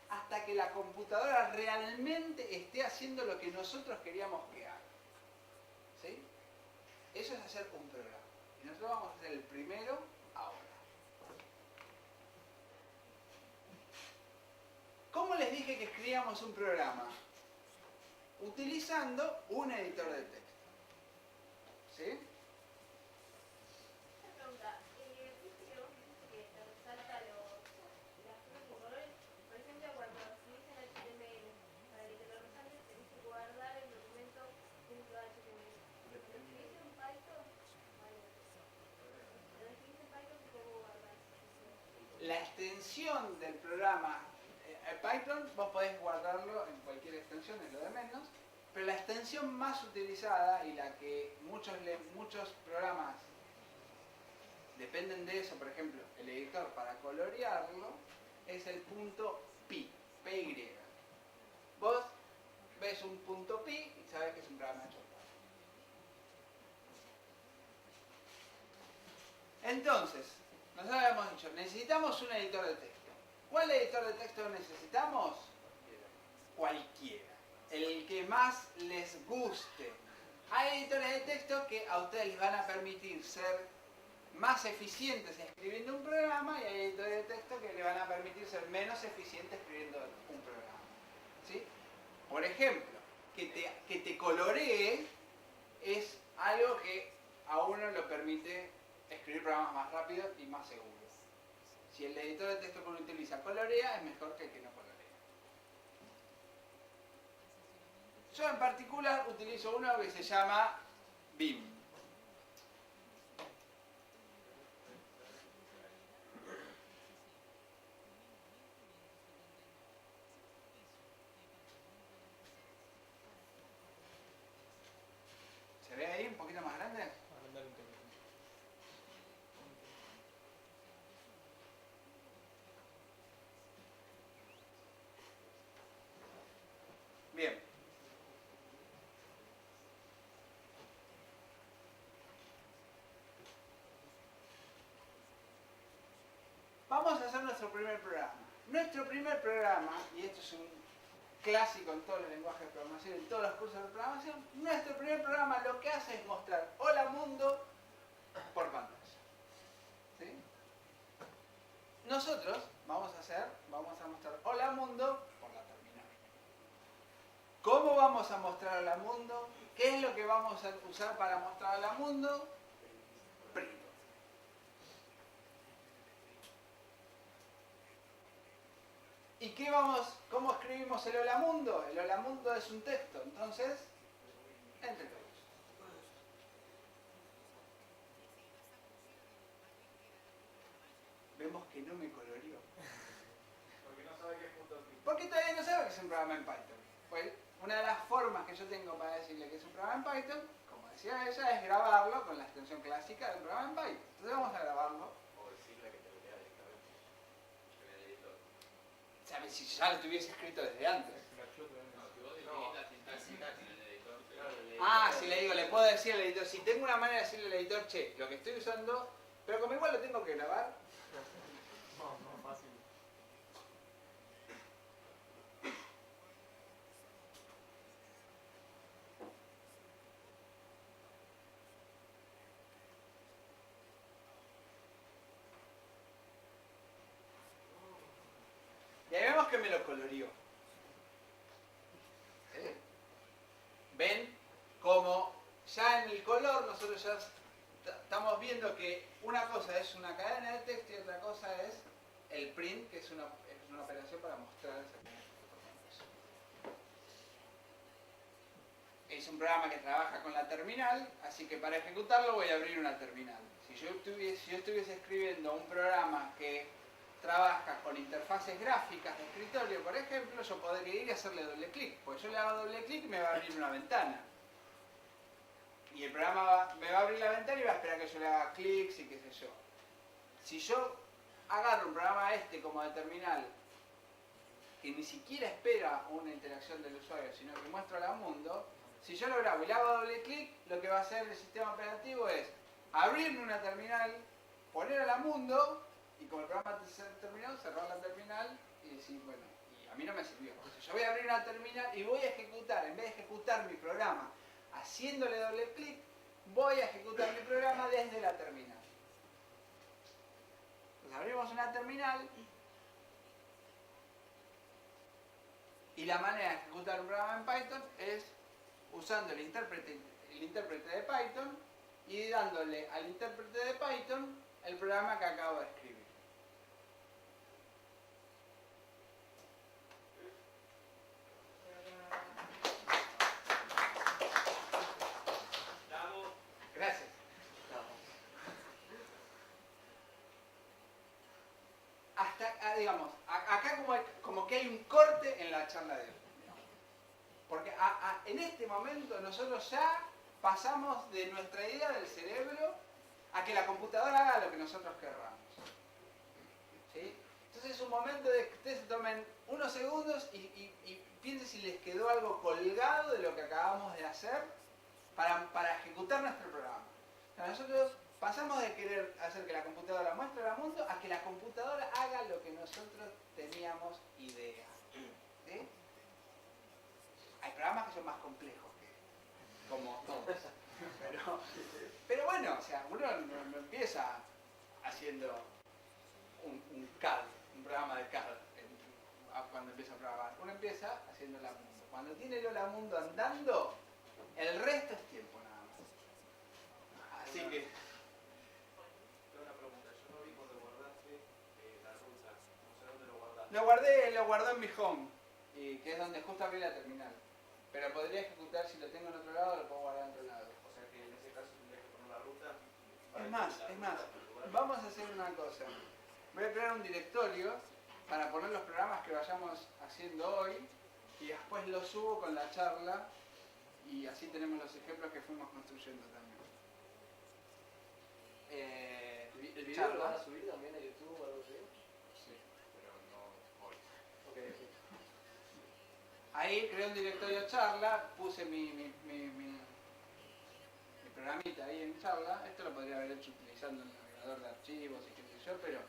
hasta que la computadora realmente esté haciendo lo que nosotros queríamos que haga. ¿Sí? Eso es hacer un programa. Y nosotros vamos a hacer el primero ahora. ¿Cómo les dije que escribíamos un programa? Utilizando un editor de texto. ¿Sí? Una pregunta, viste que vos dijiste que te resalta las cosas y colores, por ejemplo, cuando escribís en HTML, para que te lo resalte, tenés que guardar el documento .html. Cuando escribís en Python, ¿cómo guardás? La extensión del programa Python, vos podés guardarlo en cualquier extensión, es lo de menos, pero la extensión más utilizada y la que muchos programas dependen de eso, por ejemplo, el editor para colorearlo, es el .py. Vos ves un .py y sabés que es un programa hecho. Entonces, nosotros habíamos dicho, necesitamos un editor de texto. ¿Cuál editor de texto necesitamos? Cualquiera. El que más les guste. Hay editores de texto que a ustedes les van a permitir ser más eficientes escribiendo un programa y hay editores de texto que les van a permitir ser menos eficientes escribiendo un programa. ¿Sí? Por ejemplo, que te coloree es algo que a uno lo permite escribir programas más rápido y más seguros. Si el editor de texto que uno utiliza colorea, es mejor que el que no colorea. Yo en particular utilizo uno que se llama Vim. ¿Se ve ahí un poquito más grande? Agrandar un toque. Bien. Vamos a hacer nuestro primer programa. Nuestro primer programa, y esto es un clásico en todos los lenguajes de programación, en todos los cursos de programación, nuestro primer programa lo que hace es mostrar, hola mundo, por pantalla. ¿Sí? Nosotros vamos a mostrar Hola Mundo por la terminal. ¿Cómo vamos a mostrar Hola Mundo? ¿Qué es lo que vamos a usar para mostrar Hola Mundo? Print. ¿Y cómo escribimos el Hola Mundo? El Hola Mundo es un texto, entonces, entre todos. Vemos que no me colorió. Porque no sabe qué es punto .pi. Porque todavía no sabe que es un programa en Python. Pues una de las formas que yo tengo para decirle que es un programa en Python, como decía ella, es grabarlo con la extensión clásica del programa en Python. Entonces vamos a grabarlo. O decirle que te lo lea directamente en el editor. ¿Sabes? Si ya lo tuviese escrito desde antes. Si vos definís la sintaxis en el editor, Ah, si le digo, le puedo decir al editor, si tengo una manera de decirle al editor, che, lo que estoy usando, pero como igual lo tengo que grabar. No, fácil. Y ahí vemos que me lo colorió. ¿Sí? ¿Ven? Como ya en el color nosotros ya estamos viendo que una cosa es una cadena de texto y otra cosa es el print, que es una operación para mostrar esa cadena de texto. Es un programa que trabaja con la terminal, así que para ejecutarlo voy a abrir una terminal. Si yo estuviese escribiendo un programa que trabaja con interfaces gráficas de escritorio, por ejemplo, yo podría ir y hacerle doble clic, porque yo le hago doble clic y me va a abrir una ventana. Y el programa me va a abrir la ventana y va a esperar que yo le haga clics y qué sé yo. Si yo agarro un programa como de terminal, que ni siquiera espera una interacción del usuario, sino que muestra al mundo, si yo lo grabo y le hago doble clic, lo que va a hacer el sistema operativo es abrirme una terminal, poner al mundo, y como el programa se terminó, cerrar la terminal y decir, bueno, y a mí no me sirvió. Entonces yo voy a abrir una terminal y voy a ejecutar, en vez de ejecutar mi programa haciéndole doble clic, voy a ejecutar mi programa desde la terminal. Entonces abrimos una terminal y la manera de ejecutar un programa en Python es usando el intérprete de Python y dándole al intérprete de Python el programa que acabo de escribir. Gracias. Digamos, acá como que hay un corte en la charla de hoy. Porque en este momento nosotros ya pasamos de nuestra idea del cerebro a que la computadora haga lo que nosotros querramos. ¿Sí? Entonces es un momento de que ustedes se tomen unos segundos y piensen si les quedó algo colgado de lo que acabamos de hacer para ejecutar nuestro programa. O sea, nosotros pasamos de querer hacer que la computadora muestre al mundo a que la computadora haga lo que nosotros teníamos idea. ¿Sí? Hay programas que son más complejos como todos. Pero bueno, o sea, uno no empieza haciendo un CAD, un programa de CAD cuando empieza a programar. Uno empieza haciendo el mundo. Cuando tiene el Hola Mundo andando, el resto es tiempo nada más. Así que... Tengo una pregunta, yo no vi cuando guardaste la ruta, no sé dónde lo guardaste. Lo guardó en mi home, que es donde justo abrí la terminal. Pero podría ejecutar, si lo tengo en otro lado, lo puedo guardar en otro lado. O sea que en ese caso tendrías que poner la ruta. Es más, vamos a hacer una cosa. Voy a crear un directorio para poner los programas que vayamos haciendo hoy y después los subo con la charla y así tenemos los ejemplos que fuimos construyendo también. ¿El video lo van a subir también a YouTube o algo así? Sí, pero no hoy. Ok. Ahí creé un directorio charla, puse mi programita ahí en charla. Esto lo podría haber hecho utilizando el navegador de archivos y qué sé yo, pero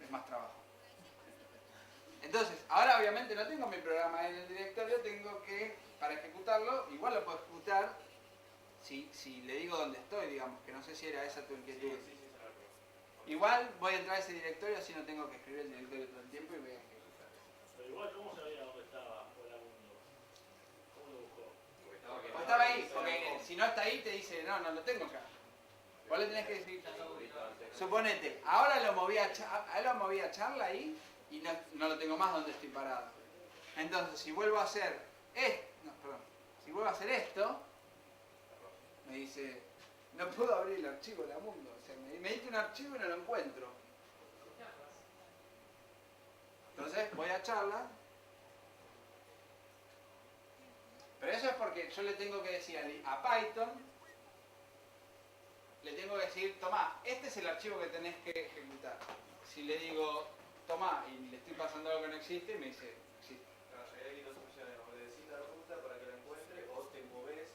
es más trabajo. Entonces, ahora obviamente no tengo mi programa en el directorio, tengo que, para ejecutarlo, igual lo puedo ejecutar si le digo dónde estoy, digamos, que no sé si era esa tu Sí, inquietud. sí, sí, se la creo. Igual voy a entrar a ese directorio, así no tengo que escribir el directorio todo el tiempo y voy a ejecutar. Pero igual, ¿cómo sabía dónde estaba Hola Mundo? ¿Cómo lo buscó? Porque estaba Pues estaba ahí, porque si no está ahí te dice, no, no lo tengo acá. Vos le tenés que decir, suponete, ahora lo moví a charla ahí y no lo tengo más donde estoy parado. Entonces, si vuelvo a hacer si vuelvo a hacer esto, me dice, no puedo abrir el archivo de la Mundo. O sea, me diste un archivo y no lo encuentro. Entonces, voy a charla. Pero eso es porque yo le tengo que decir a Python, le tengo que decir, tomá, este es el archivo que tenés que ejecutar. Si le digo, tomá, y le estoy pasando algo que no existe, me dice, no existe. Claro, ahí hay dos opciones, o le decís la ruta para que la encuentre, o te movés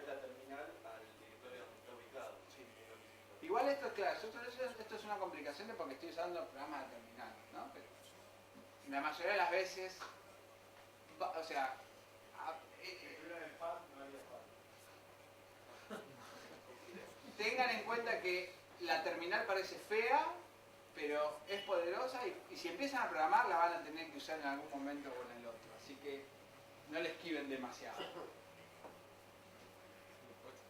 la terminal al directorio donde está ubicado. Sí. Igual esto es claro, esto es una complicación de porque estoy usando programas de terminal, ¿no? Pero la mayoría de las veces, o sea, tengan en cuenta que la terminal parece fea, pero es poderosa y si empiezan a programar la van a tener que usar en algún momento o en el otro. Así que no le esquiven demasiado. Después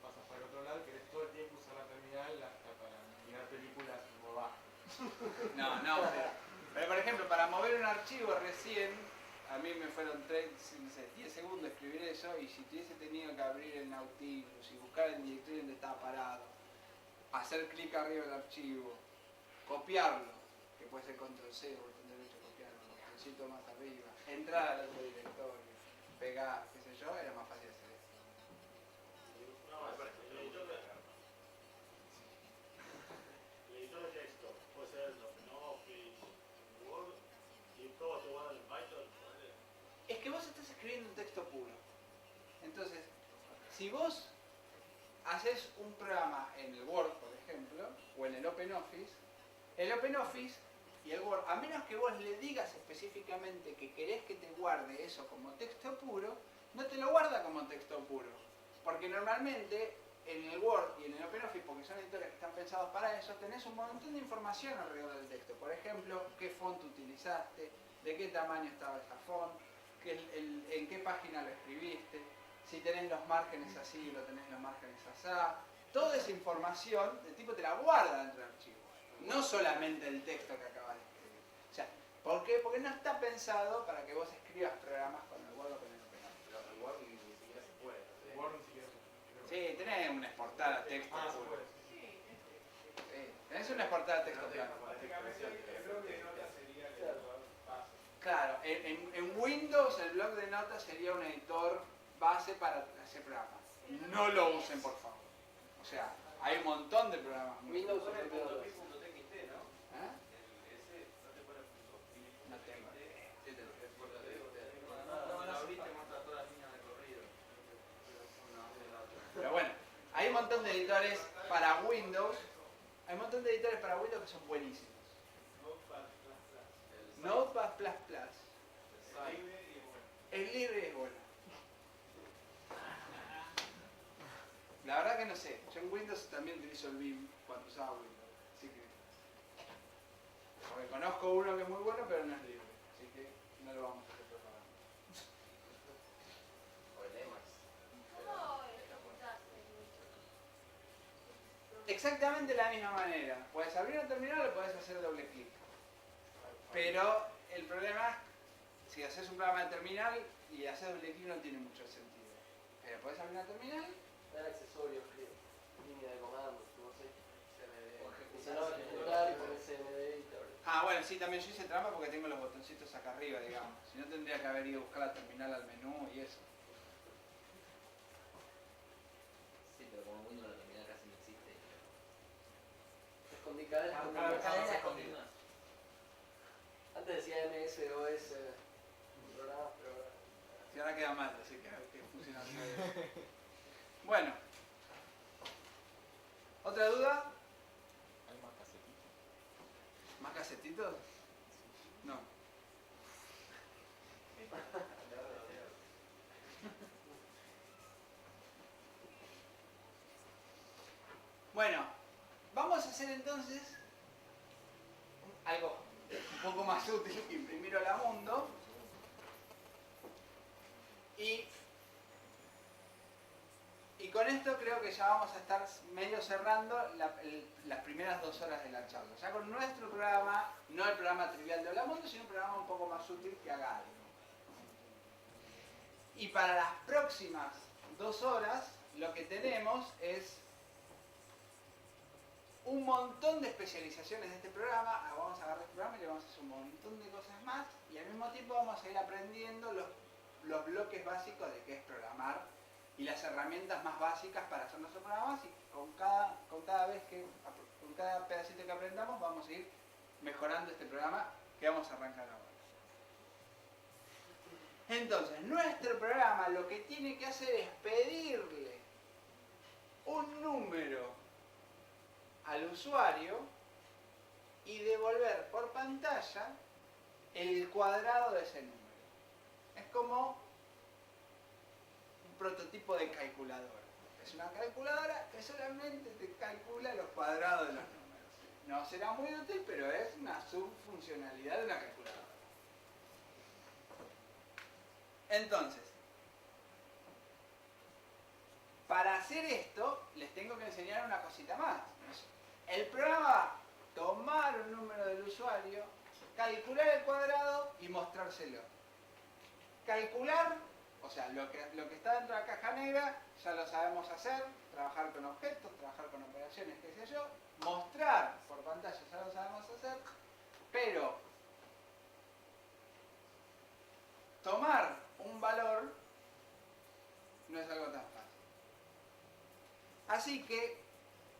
pasas para el otro lado, querés todo el tiempo usar la terminal hasta para mirar películas en voz baja. No, pero por ejemplo, para mover un archivo recién, a mí me fueron 10 segundos escribir eso y si tuviese tenido que abrir el Nautilus y buscar el directorio donde estaba parado, hacer clic arriba del archivo, copiarlo, que puede ser control C o botón derecho copiarlo, botoncito más arriba, entrar al otro directorio, pegar, qué sé yo, era más fácil hacer eso. El editor de texto puede ser OpenOffice, Word, y todo te guarda en Python. Es que vos estás escribiendo un texto puro. Entonces, si vos haces un programa en el Word, por ejemplo, o en el OpenOffice y el Word, a menos que vos le digas específicamente que querés que te guarde eso como texto puro, no te lo guarda como texto puro. Porque normalmente en el Word y en el OpenOffice, porque son editores que están pensados para eso, tenés un montón de información alrededor del texto. Por ejemplo, qué font utilizaste, de qué tamaño estaba esa font, en qué página lo escribiste, si tenés los márgenes así, lo tenés los márgenes asá. Toda esa información, el tipo te la guarda dentro del archivo. No solamente el texto que acabas de escribir. O sea, ¿por qué? Porque no está pensado para que vos escribas programas con el Word o con el OpenOffice. Pero el Word ni siquiera se puede. Word ni siquiera se puede. Sí, tenés un exportar a texto Ah, se puro. puede. Sí, tenés un exportar a texto plano. Claro, en Windows el bloc de notas sería un editor base para hacer programas. No lo usen, por favor. O sea, hay un montón de programas. Windows Pone es peor. .pi.txt, ¿no? ¿Eh? Ese no te pone .pi. No tengo. Sí, te lo no, ahorita muestra todas las líneas de corrido. Pero bueno, hay un montón de editores para Windows. Hay un montón de editores para Windows que son buenísimos. Notepad++. Es libre y es bueno. La verdad que no sé. Yo en Windows también utilizo el Vim cuando usaba Windows. Así que... Porque conozco uno que es muy bueno, pero no es libre. Así que no lo vamos a hacer propaganda. O el Emacs. ¿Cómo ejecutaste? Exactamente de la misma manera. Puedes abrir una terminal o puedes hacer doble clic. Pero el problema es si haces un programa de terminal y haces doble clic no tiene mucho sentido. Pero puedes abrir una terminal Dar accesorios, línea de comandos, no sé. O Y si no, ejecutar, poner CMD y te abre. Ah, bueno, sí, también yo hice trampa porque tengo los botoncitos acá arriba, digamos. Si no tendría que haber ido a buscar la terminal al menú y eso. Sí, pero como Windows la terminal casi no existe. Escondí cada vez escondí más. Cada vez se esconde más. Antes decía MSOS programas, pero ahora... Si ahora queda mal, así que funciona bien. Bueno. ¿Otra duda? Hay más casetitos. ¿Más casetitos? No. Bueno, vamos a hacer entonces algo un poco más útil que imprimir Hola Mundo. Y con esto creo que ya vamos a estar medio cerrando las primeras 2 horas de la charla. Ya con nuestro programa, no el programa trivial de Hola Mundo, sino un programa un poco más útil que haga algo. Y para las próximas 2 horas, lo que tenemos es un montón de especializaciones de este programa. Vamos a agarrar este programa y le vamos a hacer un montón de cosas más. Y al mismo tiempo vamos a ir aprendiendo los bloques básicos de qué es programar y las herramientas más básicas para hacer nuestros programas. Y con cada pedacito que aprendamos vamos a ir mejorando este programa que vamos a arrancar ahora. Entonces, nuestro programa lo que tiene que hacer es pedirle un número al usuario y devolver por pantalla el cuadrado de ese número. Es como un prototipo de calculadora. Es una calculadora que solamente te calcula los cuadrados de los números. No será muy útil, pero es una subfuncionalidad de una calculadora. Entonces, para hacer esto, les tengo que enseñar una cosita más. El programa va a tomar un número del usuario, calcular el cuadrado y mostrárselo. Calcular, o sea, lo que está dentro de la caja negra, ya lo sabemos hacer, trabajar con objetos, trabajar con operaciones, qué sé yo. Mostrar por pantalla, ya lo sabemos hacer, pero tomar un valor no es algo tan fácil. Así que,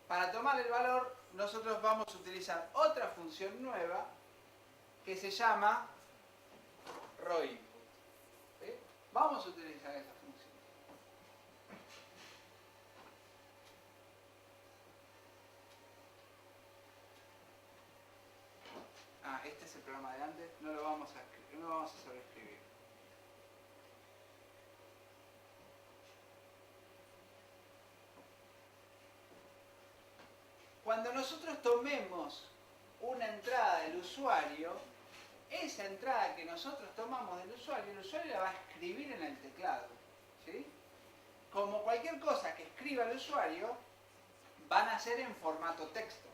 para tomar el valor, nosotros vamos a utilizar otra función nueva que se llama rowInput. ¿Sí? Vamos a utilizar esta función. Este es el programa de antes, no lo vamos a escribir, no lo vamos a sobreescribir. Cuando nosotros tomemos una entrada del usuario, esa entrada que nosotros tomamos del usuario, el usuario la va a escribir en el teclado. ¿Sí? Como cualquier cosa que escriba el usuario, van a ser en formato texto.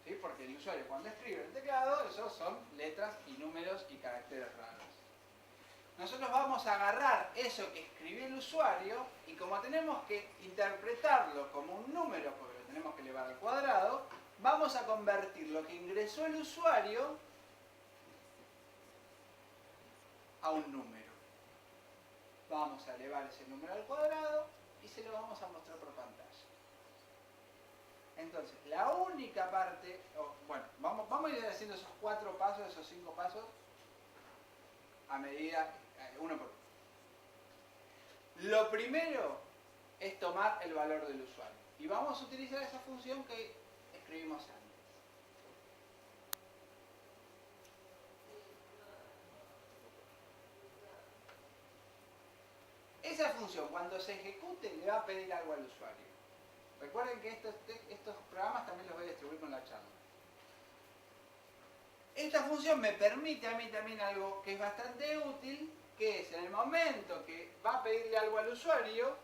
¿Sí? Porque el usuario cuando escribe en el teclado, esos son letras y números y caracteres raros. Nosotros vamos a agarrar eso que escribió el usuario y como tenemos que interpretarlo como un número, porque lo tenemos que elevar al cuadrado, vamos a convertir lo que ingresó el usuario a un número. Vamos a elevar ese número al cuadrado y se lo vamos a mostrar por pantalla. Entonces, la única parte, vamos a ir haciendo esos 4 pasos, esos 5 pasos, a medida, uno por uno. Lo primero es tomar el valor del usuario. Y vamos a utilizar esa función que escribimos antes. Esa función, cuando se ejecute, le va a pedir algo al usuario. Recuerden que estos programas también los voy a distribuir con la charla. Esta función me permite a mí también algo que es bastante útil, que es en el momento que va a pedirle algo al usuario,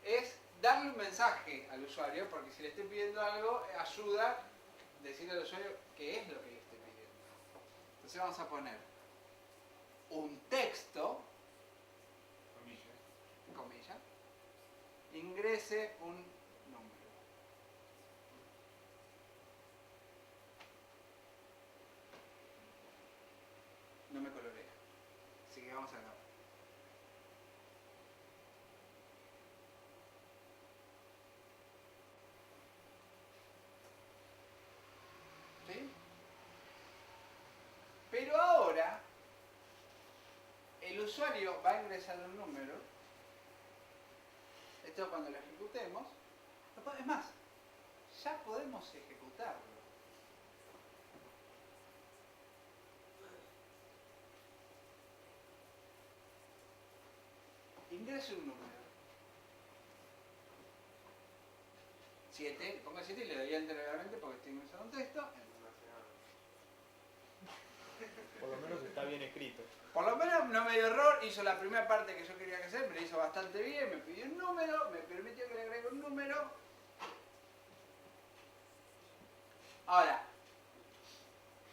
es darle un mensaje al usuario, porque si le estoy pidiendo algo, ayuda a decirle al usuario qué es lo que le estoy pidiendo. Entonces vamos a poner un texto, comillas, ingrese un número. No me colorea, así que vamos a acabar. ¿Sí? Pero ahora el usuario va a ingresar un número. Esto cuando lo ejecutemos, es más, ya podemos ejecutarlo. Ingrese un número. 7, le pongo 7 y le doy enter obviamente porque estoy ingresando un texto. Por lo menos está bien escrito. Por lo menos no me dio error, hizo la primera parte que yo quería hacer, me la hizo bastante bien, me pidió un número, me permitió que le agregue un número. Ahora,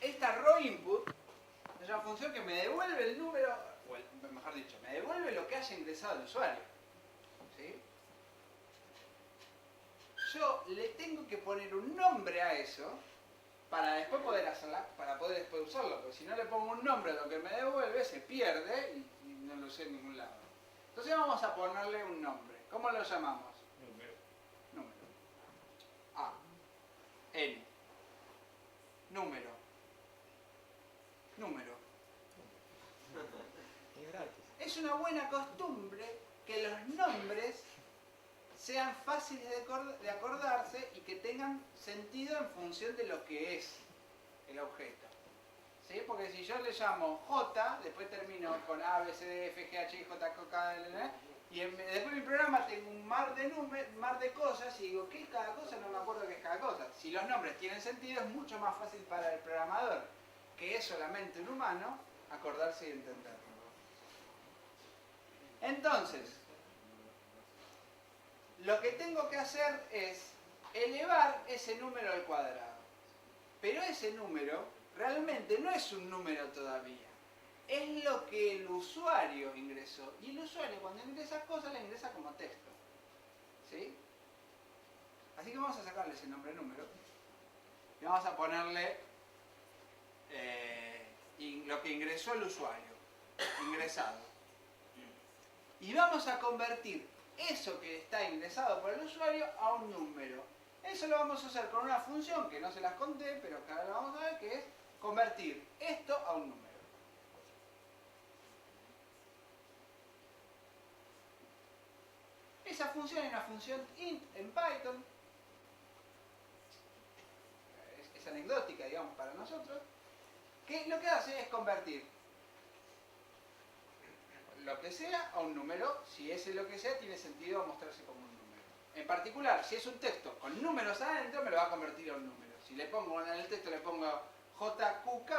esta raw input es una función que me devuelve el número, o mejor dicho, me devuelve lo que haya ingresado el usuario. ¿Sí? Yo le tengo que poner un nombre a eso para después poder hacerla, para poder después usarlo, porque si no le pongo un nombre a lo que me devuelve, se pierde y no lo sé en ningún lado. Entonces vamos a ponerle un nombre. ¿Cómo lo llamamos? Número. A. N. Número. Es gratis. Es una buena costumbre que los nombres sean fáciles de acordarse y que tengan sentido en función de lo que es el objeto. ¿Sí? Porque si yo le llamo J, después termino con A, B, C, D, F, G, H, I, J, K, K, L, N, y después en mi programa tengo un mar de cosas y digo, ¿qué es cada cosa? No me acuerdo qué es cada cosa. Si los nombres tienen sentido, es mucho más fácil para el programador, que es solamente un humano, acordarse y entenderlo. Entonces, lo que tengo que hacer es elevar ese número al cuadrado. Pero ese número realmente no es un número todavía. Es lo que el usuario ingresó. Y el usuario cuando ingresa cosas, la ingresa como texto. ¿Sí? Así que vamos a sacarle ese nombre número. Y vamos a ponerle lo que ingresó el usuario. Ingresado. Y vamos a convertir eso que está ingresado por el usuario a un número. Eso lo vamos a hacer con una función que no se las conté, pero que ahora lo vamos a ver, que es convertir esto a un número. Esa función es una función int en Python. Es anecdótica, digamos, para nosotros. Que lo que hace es convertir lo que sea a un número. Si ese lo que sea tiene sentido mostrarse como un número. En particular, si es un texto con números adentro, me lo va a convertir a un número. Si le pongo en el texto, le pongo JQK,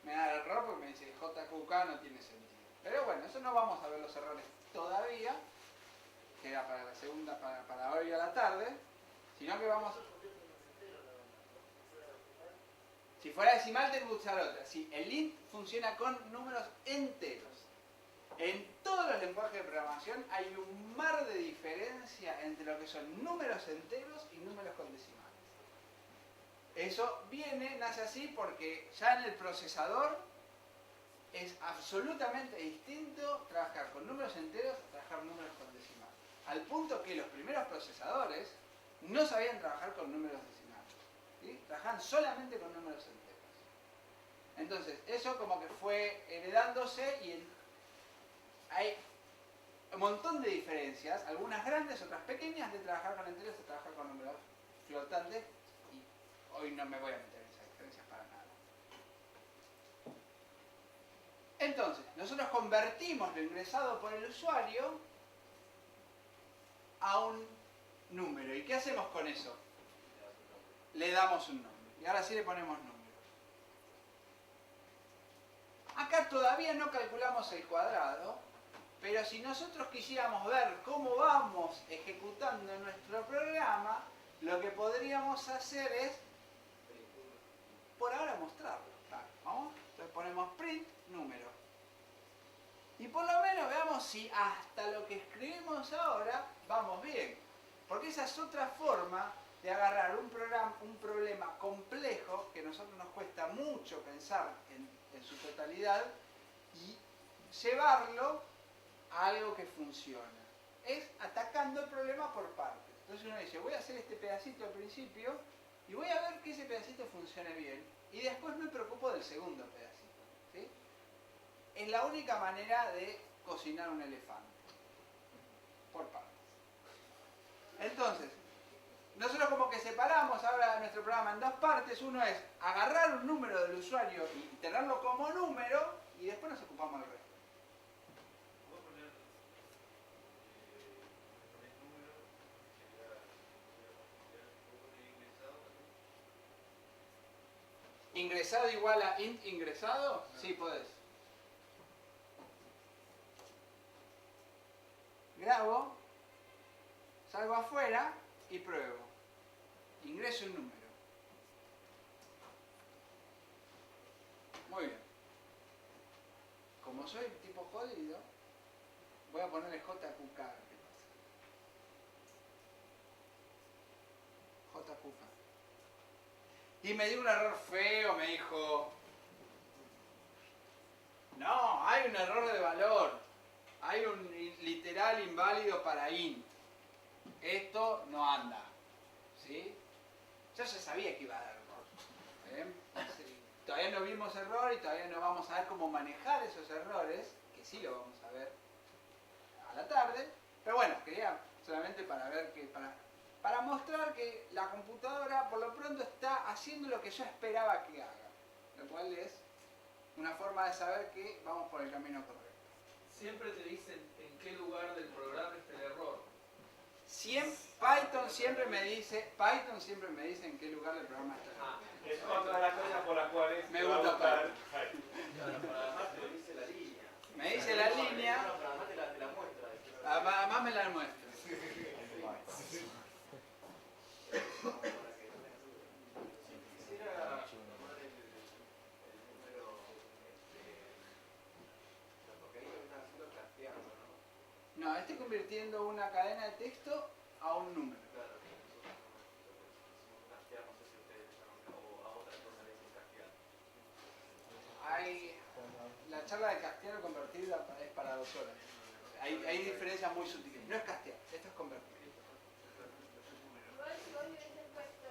me da error porque me dice JQK no tiene sentido. Pero bueno, eso no vamos a ver los errores todavía. Queda para la segunda, para hoy a la tarde. Sino que vamos... Si fuera decimal tengo que usar otra. Si el int funciona con números enteros. En todos los lenguajes de programación hay un mar de diferencia entre lo que son números enteros y números con decimales. Eso nace así porque ya en el procesador es absolutamente distinto trabajar con números enteros a trabajar números con decimales. Al punto que los primeros procesadores no sabían trabajar con números decimales. ¿Sí? Trabajaban solamente con números enteros. Entonces, eso como que fue heredándose y hay un montón de diferencias, algunas grandes, otras pequeñas, de trabajar con enteros a trabajar con números flotantes, y hoy no me voy a meter en esas diferencias para nada. Entonces, nosotros convertimos lo ingresado por el usuario a un número. ¿Y qué hacemos con eso? Le damos un nombre. Y ahora sí le ponemos números. Acá todavía no calculamos el cuadrado, pero si nosotros quisiéramos ver cómo vamos ejecutando nuestro programa, lo que podríamos hacer es, por ahora, mostrarlo. ¿Vamos? Entonces ponemos print número. Y por lo menos veamos si hasta lo que escribimos ahora vamos bien. Porque esa es otra forma de agarrar un problema complejo que a nosotros nos cuesta mucho pensar en su totalidad y llevarlo a algo que funciona. Es atacando el problema por partes. Entonces uno dice, voy a hacer este pedacito al principio y voy a ver que ese pedacito funcione bien y después me preocupo del segundo pedacito. ¿Sí? Es la única manera de cocinar un elefante. Por partes. Entonces, nosotros como que separamos ahora nuestro programa en dos partes. Uno es agarrar un número del usuario y tenerlo como número y después nos ocupamos del resto. ingresado igual a int ingresado? Sí, podés. Grabo, salgo afuera y pruebo. Ingreso un número. Muy bien. Como soy tipo jodido, voy a ponerle JQK. ¿Qué pasa? JQK. Y me dio un error feo, me dijo, no, hay un error de valor, hay un literal inválido para int, esto no anda, ¿sí? Yo ya sabía que iba a dar error, ¿eh? Sí. Todavía no vimos error y todavía no vamos a ver cómo manejar esos errores, que sí lo vamos a ver a la tarde, pero bueno, quería solamente para ver que, para mostrar que la computadora por lo pronto está haciendo lo que yo esperaba que haga, lo cual es una forma de saber que vamos por el camino correcto. Siempre te dicen en qué lugar del programa está el error. Python siempre me dice en qué lugar del programa está el error. Es otra de las cosas por las cuales Me te va a gusta gustar. Pero además te dice la línea. Me dice la línea, No, pero además te la muestra. además me la muestra. Si quisiera tomar el número, porque ahí lo que están haciendo es casteando, ¿no? No, estoy convirtiendo una cadena de texto a un número. Claro, nosotros decimos castear, no sé si ustedes le llaman, o a otras cosas le dicen castear. La charla de castear o convertir es para 2 horas. Hay diferencias muy sutiles. No es castear, esto es convertir. Igual si vos le hubieses puesto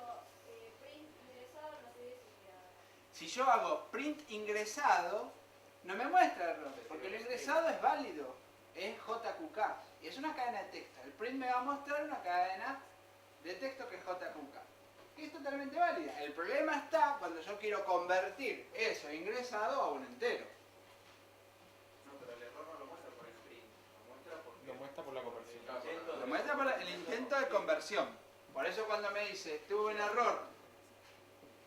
print ingresado, no te hubiese quedado. Si yo hago print ingresado, no me muestra error, porque el ingresado es válido, es JQK y es una cadena de texto. El print me va a mostrar una cadena de texto que es JQK, que es totalmente válida. El problema está cuando yo quiero convertir eso ingresado a un entero. No, pero el error no lo muestra por el print, lo muestra porque... Lo muestra por la conversión. Lo muestra por el intento de conversión. Por eso cuando me dice, tuve un error,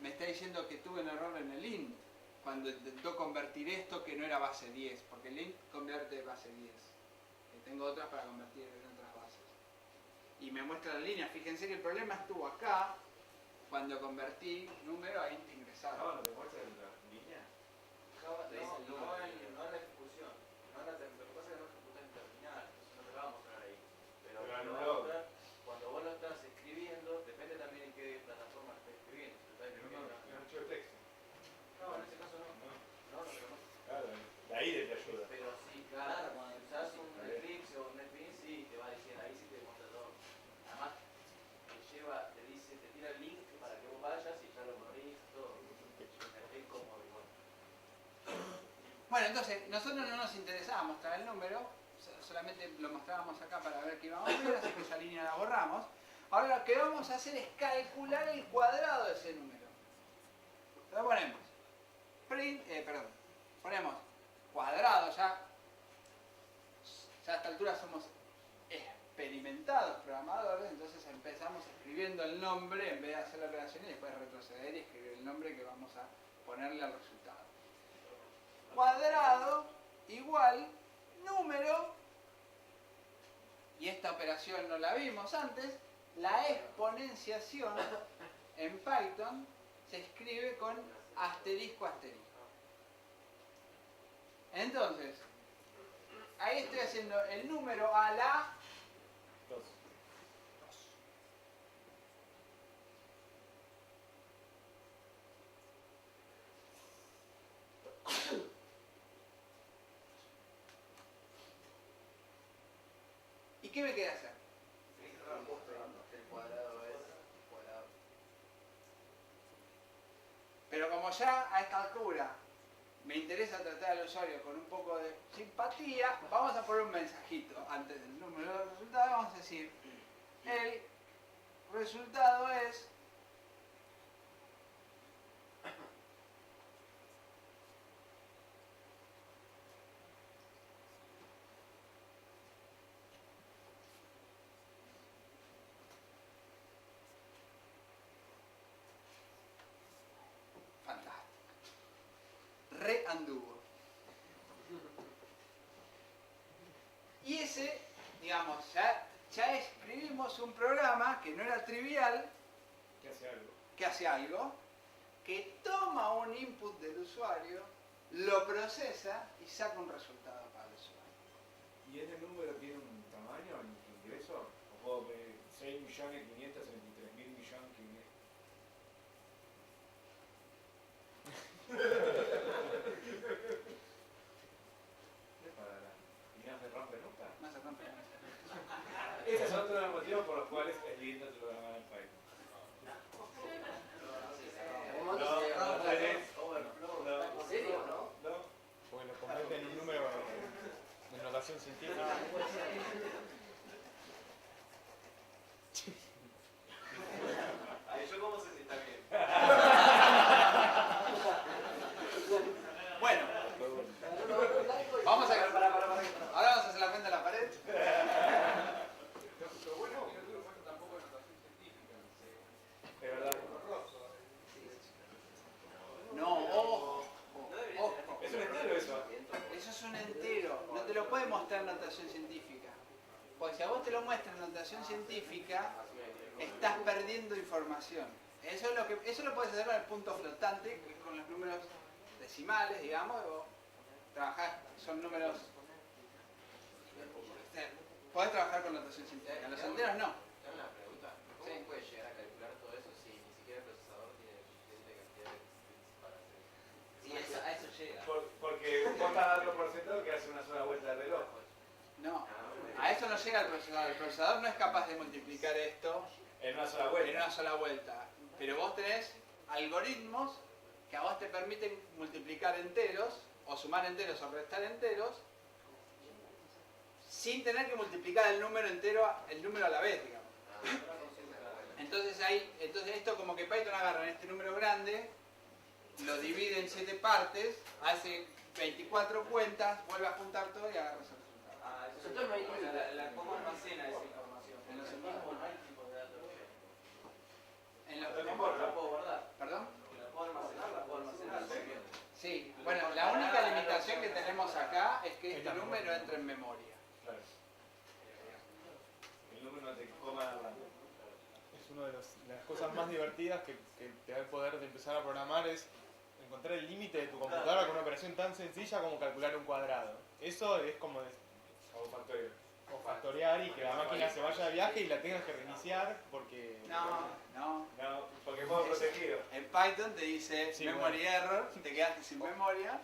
me está diciendo que tuve un error en el int, cuando intentó convertir esto que no era base 10, porque el int convierte base 10. Y tengo otras para convertir en otras bases. Y me muestra la línea. Fíjense que el problema estuvo acá, cuando convertí número a int ingresado. ¿No te muestra en la línea? No en la ejecución. Lo que pasa es que no ejecuta en terminal, entonces no te va a mostrar ahí. Pero te lo va a mostrar cuando vos lo estás escribiendo, depende también en qué plataforma estás escribiendo. Si estás escribiendo No, archivo de texto. no, en ese caso no. No, no. Claro, la IDE te ayuda. Pero sí, claro, si usás un Eclipse o un NetBeans, sí, te va a decir, ahí sí te muestra todo. Además, te dice, te tira el link para que vos vayas y ya lo morís, todo. Es cómodo igual. Bueno, entonces, nosotros no nos interesaba mostrar el número, solamente lo mostrábamos acá para ver qué íbamos a ver, así que esa línea la borramos. Ahora lo que vamos a hacer es calcular el cuadrado de ese número. Lo ponemos. Ponemos cuadrado, ya a esta altura somos experimentados programadores, entonces empezamos escribiendo el nombre en vez de hacer la operación y después retroceder y escribir el nombre que vamos a ponerle al resultado. Cuadrado igual número, y esta operación no la vimos antes, la exponenciación en Python se escribe con asterisco asterisco. Entonces, ahí estoy haciendo el número a la 2. ¿Y qué me queda hacer? El cuadrado es cuadrado. Pero como ya a esta altura me interesa tratar al usuario con un poco de simpatía, vamos a poner un mensajito antes del número del resultado. Vamos a decir, el resultado es fantástico. digamos, ya escribimos un programa que no era trivial, Que hace algo. que hace algo, que toma un input del usuario, lo procesa y saca un resultado para el usuario. ¿Y ese número tiene un tamaño en ingreso? ¿O puedo pedir 6.533.000 millones que... ¿Qué para la... ¿Y no se rompe nunca? No se rompe. Ese es otro de los motivos por los cuales es lindo programar en Python. En un momento se llegaba a tenés. overflow. No. ¿En serio, no? No. Porque lo convierte en un número de notación científica. ¿Yo cómo sé si está bien? Bueno, vamos a... Ahora vamos a hacer la frente a la pared. Lo bueno es que no tuve puesto tampoco notación científica. Es verdad. No, ojo. Es un entero eso. Eso es un entero. No te lo puede mostrar en notación científica. Porque si a vos te lo muestra en notación científica, estás perdiendo información. Eso lo puedes hacer con el punto flotante, que es con los números decimales, digamos, o trabajar, son números... Podés trabajar con notación científica. Los enteros no. Tengo una pregunta. ¿Cómo puede llegar a calcular todo eso si ni siquiera el procesador tiene suficiente cantidad de bits para hacer eso? Sí, a eso llega. Porque vos estás dando por sentado que hace una sola vuelta de reloj. No. A eso no llega el procesador. El procesador no es capaz de multiplicar esto En una sola vuelta. en una sola vuelta. Pero vos tenés algoritmos que a vos te permiten multiplicar enteros, o sumar enteros o restar enteros, sin tener que multiplicar el número entero, el número a la vez, digamos. Entonces esto como que Python agarra en este número grande, lo divide en 7 partes, hace 24 cuentas, vuelve a juntar todo y agarra ese resultado. Ah, eso Entonces no hay la ¿cómo almacena esa información? En los mismos no hay tipos de datos. En los- No importa. ¿La puedo guardar? ¿Perdón? ¿La puedo almacenar? ¿La puedo almacenar? Sí, bueno, la única limitación que tenemos acá es que este número entra en memoria. Claro. El número no te coma la RAM. Es una de las cosas más divertidas que te da el poder de empezar a programar, es encontrar el límite de tu computadora con una operación tan sencilla como calcular un cuadrado. Eso es como O factorio. o factoriar y que la máquina se vaya de viaje y la tengas que reiniciar porque... No. No, porque modo protegido. En Python te dice Sí, memory error, te quedaste sin memoria.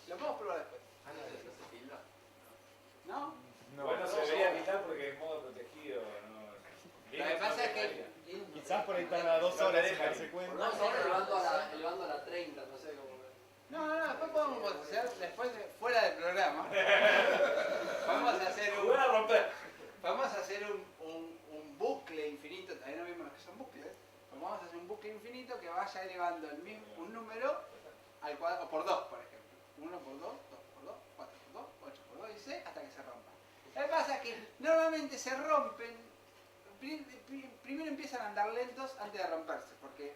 Lo podemos probar después. Antes de eso se filtra. ¿No? No. Bueno, se debería quitar porque es modo protegido. No. Lo que pasa es que... Quizás por ahí tarda 2 No te horas en deja darse ir. cuenta. No, ahora elevando a la 30, no sé cómo. No, después podemos hacer, fuera del programa, podemos hacer un bucle infinito, todavía no vimos lo que son bucles, pero vamos a hacer un bucle infinito que vaya elevando un número al cuadrado, por 2 por ejemplo. 1 por 2, 2 por 2, 4 por 2, 8 por 2 y 6 hasta que se rompa. Lo que pasa es que normalmente se rompen, primero empiezan a andar lentos antes de romperse, porque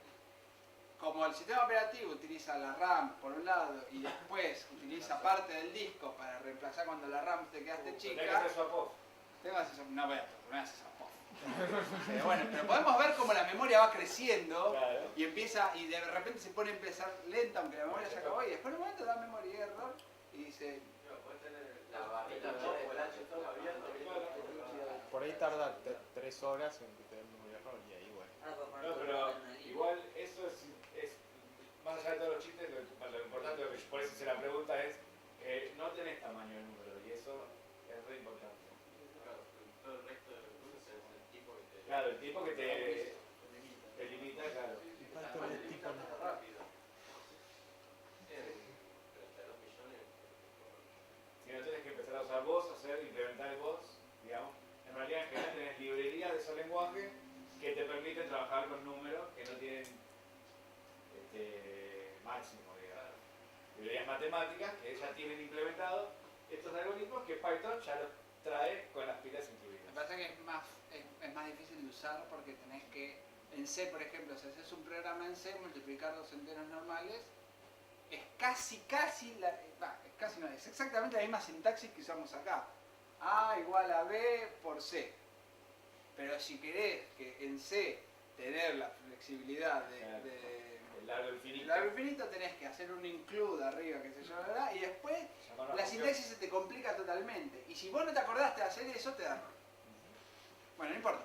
como el sistema operativo utiliza la RAM por un lado y después utiliza parte del disco para reemplazar cuando la RAM te quedaste Tenés que chica, hacer swap off. no voy a hacer pero bueno, pero podemos ver cómo la memoria va creciendo Claro. y de repente se pone a empezar lenta aunque la memoria se acabó y después en un momento da memoria error y dice Puedes tener La barrita o el verde. H todo abierto. Por ahí tarda 3 horas en que te den un memoria error y ahí bueno. Ahora puedo poner No, todo pero en una línea. igual eso es más allá de todos los chistes, lo importante, por eso se la pregunta es, no tenés tamaño de número y eso es re importante. Claro, todo el resto de recursos es el tipo que te... Claro, el tipo que te limita, claro. Python es tipo... rápido. 32 millones. Si no tenés que empezar a usar vos, implementar el vos, digamos, en realidad en general tenés librerías de ese lenguaje que te permiten trabajar con números que no tienen máximo, digamos. Librerías matemáticas que ya tienen implementados estos algoritmos que Python ya los trae con las pilas me incluidas. parece que es más difícil de usar porque tenés que en C por ejemplo si haces un programa en C multiplicar dos enteros normales es es exactamente la misma sintaxis que usamos acá. A igual a B por C. Pero si querés que en C tener la flexibilidad El largo infinito. el largo infinito, tenés que hacer un include arriba, que se llama, y después Llamar una la función. sintaxis se te complica totalmente. Y si vos no te acordaste de hacer eso, te da error. Bueno, no importa.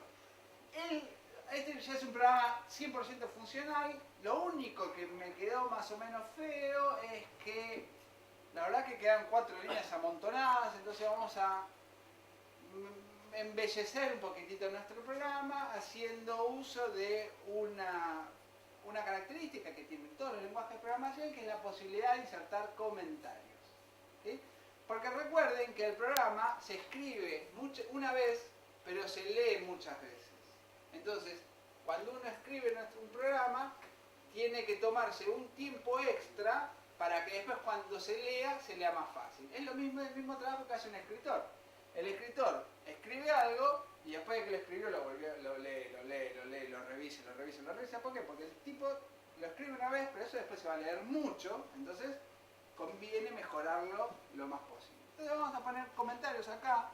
Este ya es un programa 100% funcional. Lo único que me quedó más o menos feo es que la verdad que quedan 4 líneas amontonadas, entonces vamos a embellecer un poquitito nuestro programa haciendo uso de una característica que tienen todos los lenguajes de programación, que es la posibilidad de insertar comentarios. ¿Sí? Porque recuerden que el programa se escribe una vez, pero se lee muchas veces. Entonces, cuando uno escribe un programa, tiene que tomarse un tiempo extra para que después cuando se lea más fácil. Es lo mismo, el mismo trabajo que hace un escritor. El escritor escribe algo y después de que lo escribió lo lee, lo revisa. ¿Por qué? Porque el tipo lo escribe una vez, pero eso después se va a leer mucho, entonces conviene mejorarlo lo más posible. Entonces vamos a poner comentarios acá.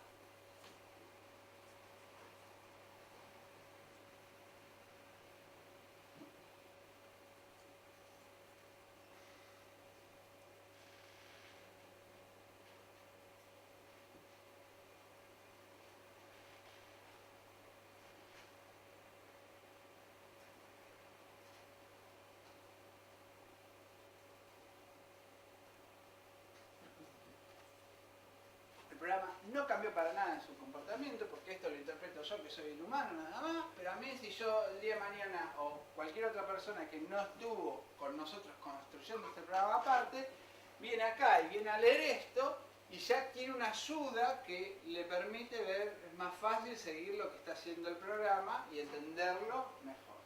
El programa no cambió para nada en su comportamiento, porque esto lo interpreto yo, que soy el humano nada más, pero a mí si yo el día de mañana o cualquier otra persona que no estuvo con nosotros construyendo este programa aparte, viene acá y viene a leer esto y ya tiene una ayuda que le permite ver, es más fácil seguir lo que está haciendo el programa y entenderlo mejor.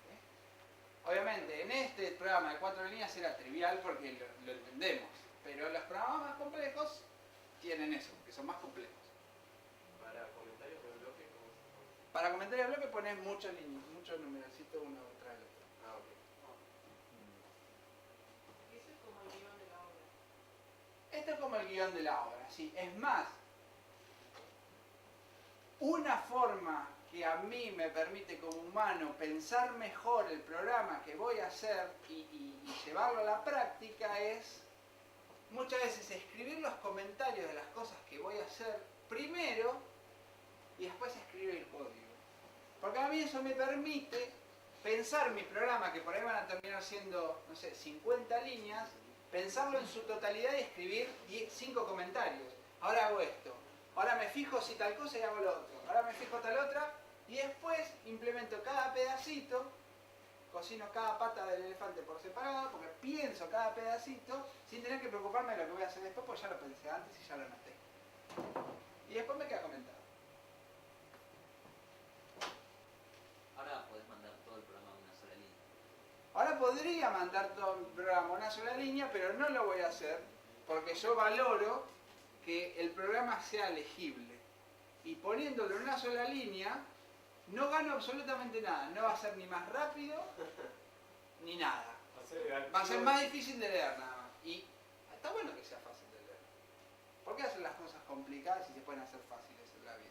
¿Sí? Obviamente en este programa de 4 líneas era trivial porque lo entendemos, pero los programas más complejos tienen eso, que son más complejos. Para comentarios de bloque, ¿cómo? Para comentarios de bloque pones muchos numerocitos uno tras el otro. Ah, ok. Eso es como el guión de la obra. Esto es como el guión de la obra, ¿sí? Es más, una forma que a mí me permite como humano pensar mejor el programa que voy a hacer y llevarlo a la práctica es muchas veces escribir los comentarios de las cosas que voy a hacer primero y después escribir el código. Porque a mí eso me permite pensar mi programa, que por ahí van a terminar siendo, no sé, 50 líneas, pensarlo en su totalidad y escribir 5 comentarios. Ahora hago esto, ahora me fijo si tal cosa y hago lo otro, ahora me fijo tal otra y después implemento cada pedacito, cocino cada pata del elefante por separado, porque pienso cada pedacito sin tener que preocuparme de lo que voy a hacer después, porque ya lo pensé antes y ya lo noté. Y después me queda comentado. Ahora podés mandar todo el programa a una sola línea. Ahora podría mandar todo mi programa a una sola línea, pero no lo voy a hacer porque yo valoro que el programa sea legible. Y poniéndolo en una sola línea, no gano absolutamente nada. No va a ser ni más rápido, ni nada. Va a ser más difícil de leer nada más. Y está bueno que sea fácil de leer. ¿Por qué hacer las cosas complicadas si se pueden hacer fáciles en la vida?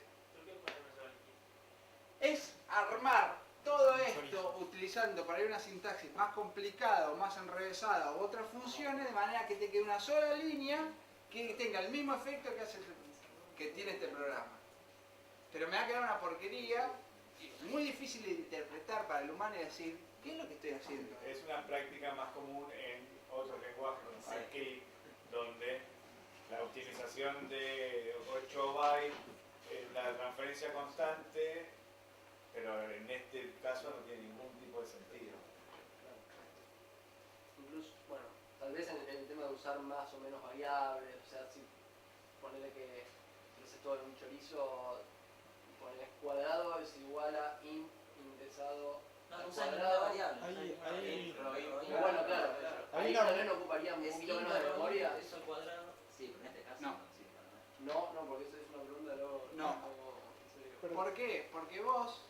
Es armar todo esto utilizando para ir una sintaxis más complicada o más enrevesada u otras funciones, de manera que te quede una sola línea que tenga el mismo efecto que tiene este programa. Pero me va a quedar una porquería muy difícil de interpretar para el humano y decir, ¿qué es lo que estoy haciendo? Es una práctica más común en otros lenguajes como JavaScript, donde la optimización de 8 bytes es la transferencia constante, pero en este caso no tiene ningún tipo de sentido. Incluso, bueno, tal vez en el tema de usar más o menos variables, o sea, si ponerle que lo haces todo en un chorizo, pones cuadrado es igual a indexado No, al usa ninguna cuadrado. variable. Bueno, claro, ahí tal vez no ocuparía un poquito menos de memoria. Eso al cuadrado. Sí, pero en este caso No. no sirve para nada. No, porque eso es una pregunta luego. No. ¿Por qué? Porque vos,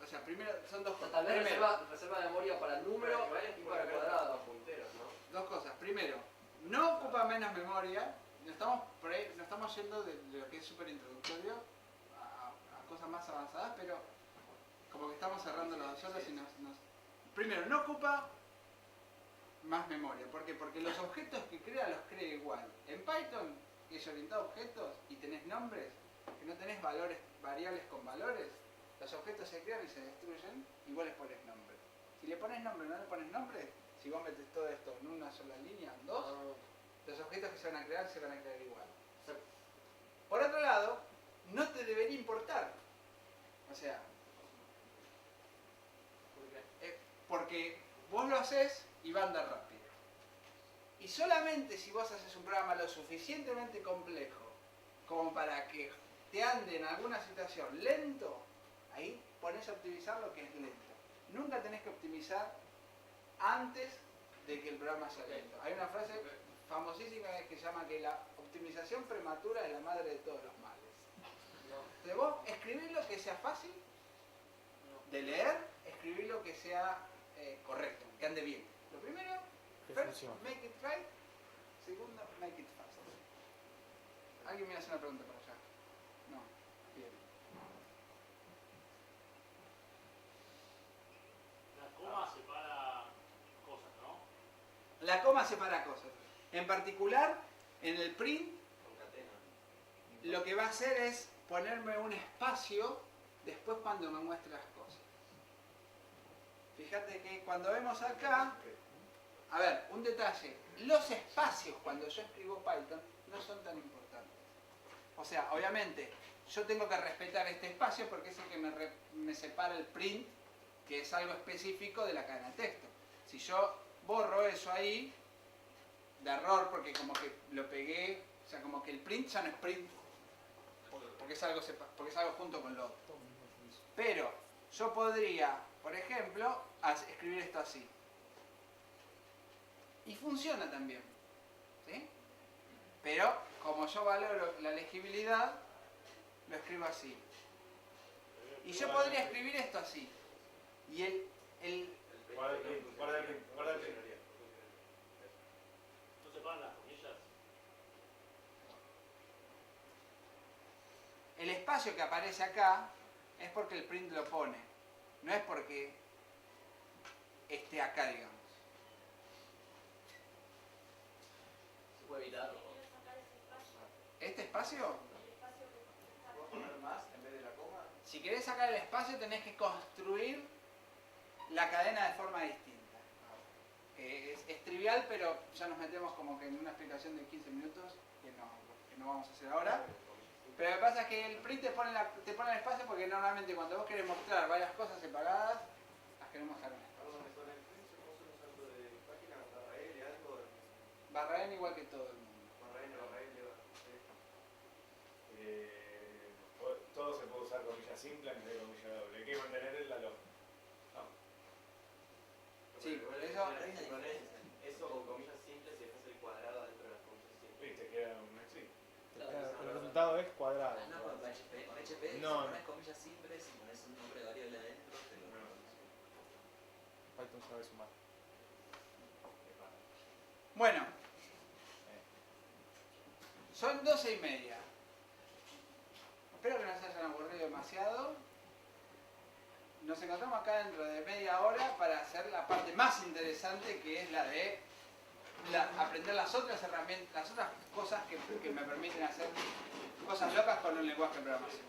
o sea, primero son dos O sea, cosas. tal vez Primero, reserva de memoria para número y para cuadrado. punteros, ¿no? dos cosas. Primero, no ocupa menos memoria nos estamos yendo de lo que es súper introductorio a cosas más avanzadas, pero como que estamos cerrando las 2 horas y primero, no ocupa más memoria. ¿Por qué? Porque los objetos que crea los crea igual. En Python, que es orientado a objetos y tenés nombres, que no tenés variables con valores, los objetos se crean y se destruyen y vos les pones nombre. Si le pones nombre o no le pones nombre, si vos metes todo esto en una sola línea, en 2, los objetos que se van a crear igual. Por otro lado, no te debería importar. O sea, porque vos lo haces y va a andar rápido. Y solamente si vos haces un programa lo suficientemente complejo como para que te ande en alguna situación lento, ahí pones a optimizar lo que es lento. Nunca tenés que optimizar antes de que el programa sea lento. Hay una frase famosísima que se llama que la optimización prematura es la madre de todos los males. Entonces vos escribís lo que sea fácil de leer, escribís lo que sea correcto, que ande bien. Lo primero, first, make it right. Segundo, make it fast. ¿Alguien me hace una pregunta para allá? No. Bien. La coma separa cosas, ¿no? La coma separa cosas. En particular, en el print, lo que va a hacer es ponerme un espacio después cuando me muestre las cosas. Fíjate que cuando vemos acá, a ver, un detalle, los espacios cuando yo escribo Python no son tan importantes. O sea, obviamente, yo tengo que respetar este espacio porque es el que me separa el print, que es algo específico de la cadena de texto. Si yo borro eso ahí, de error, porque como que lo pegué, o sea, como que el print ya no es print, porque es algo junto con lo otro. Pero yo podría, por ejemplo, escribir esto así. Y funciona también, ¿sí? Pero como yo valoro la legibilidad, lo escribo así. Y yo podría escribir esto así. Y Guarda el print. ¿No separan las comillas? el espacio que aparece acá es porque el print lo pone. No es porque esté acá, digamos. ¿Se puede evitar? ¿Este espacio? ¿Puedo poner más en vez de la coma? Si querés sacar el espacio tenés que construir la cadena de forma distinta. Es trivial, pero ya nos metemos como que en una explicación de 15 minutos que no vamos a hacer ahora. Pero lo que pasa es que el print te pone el espacio porque normalmente cuando vos querés mostrar varias cosas separadas, las queremos mostrar en espacio. Perdón, ¿con el print se puede usar un salto de página, barra L, algo? Barra N igual que todo el mundo. Barra N, Todo se puede usar comilla simple en vez de comilla doble. Hay que mantener la lógica. Sí, eso con comillas simples y después el cuadrado dentro de las comillas simples. Y te queda un sí. El resultado es cuadrado. No, con PHP, No, si pones comillas simples, si pones un nombre de variable adentro, te lo Python sabe sumar. Bueno, son 12:30. Espero que no se hayan aburrido demasiado. Nos encontramos acá dentro de media hora para hacer la parte más interesante, que es la de aprender las otras herramientas, las otras cosas que me permiten hacer cosas locas con un lenguaje de programación.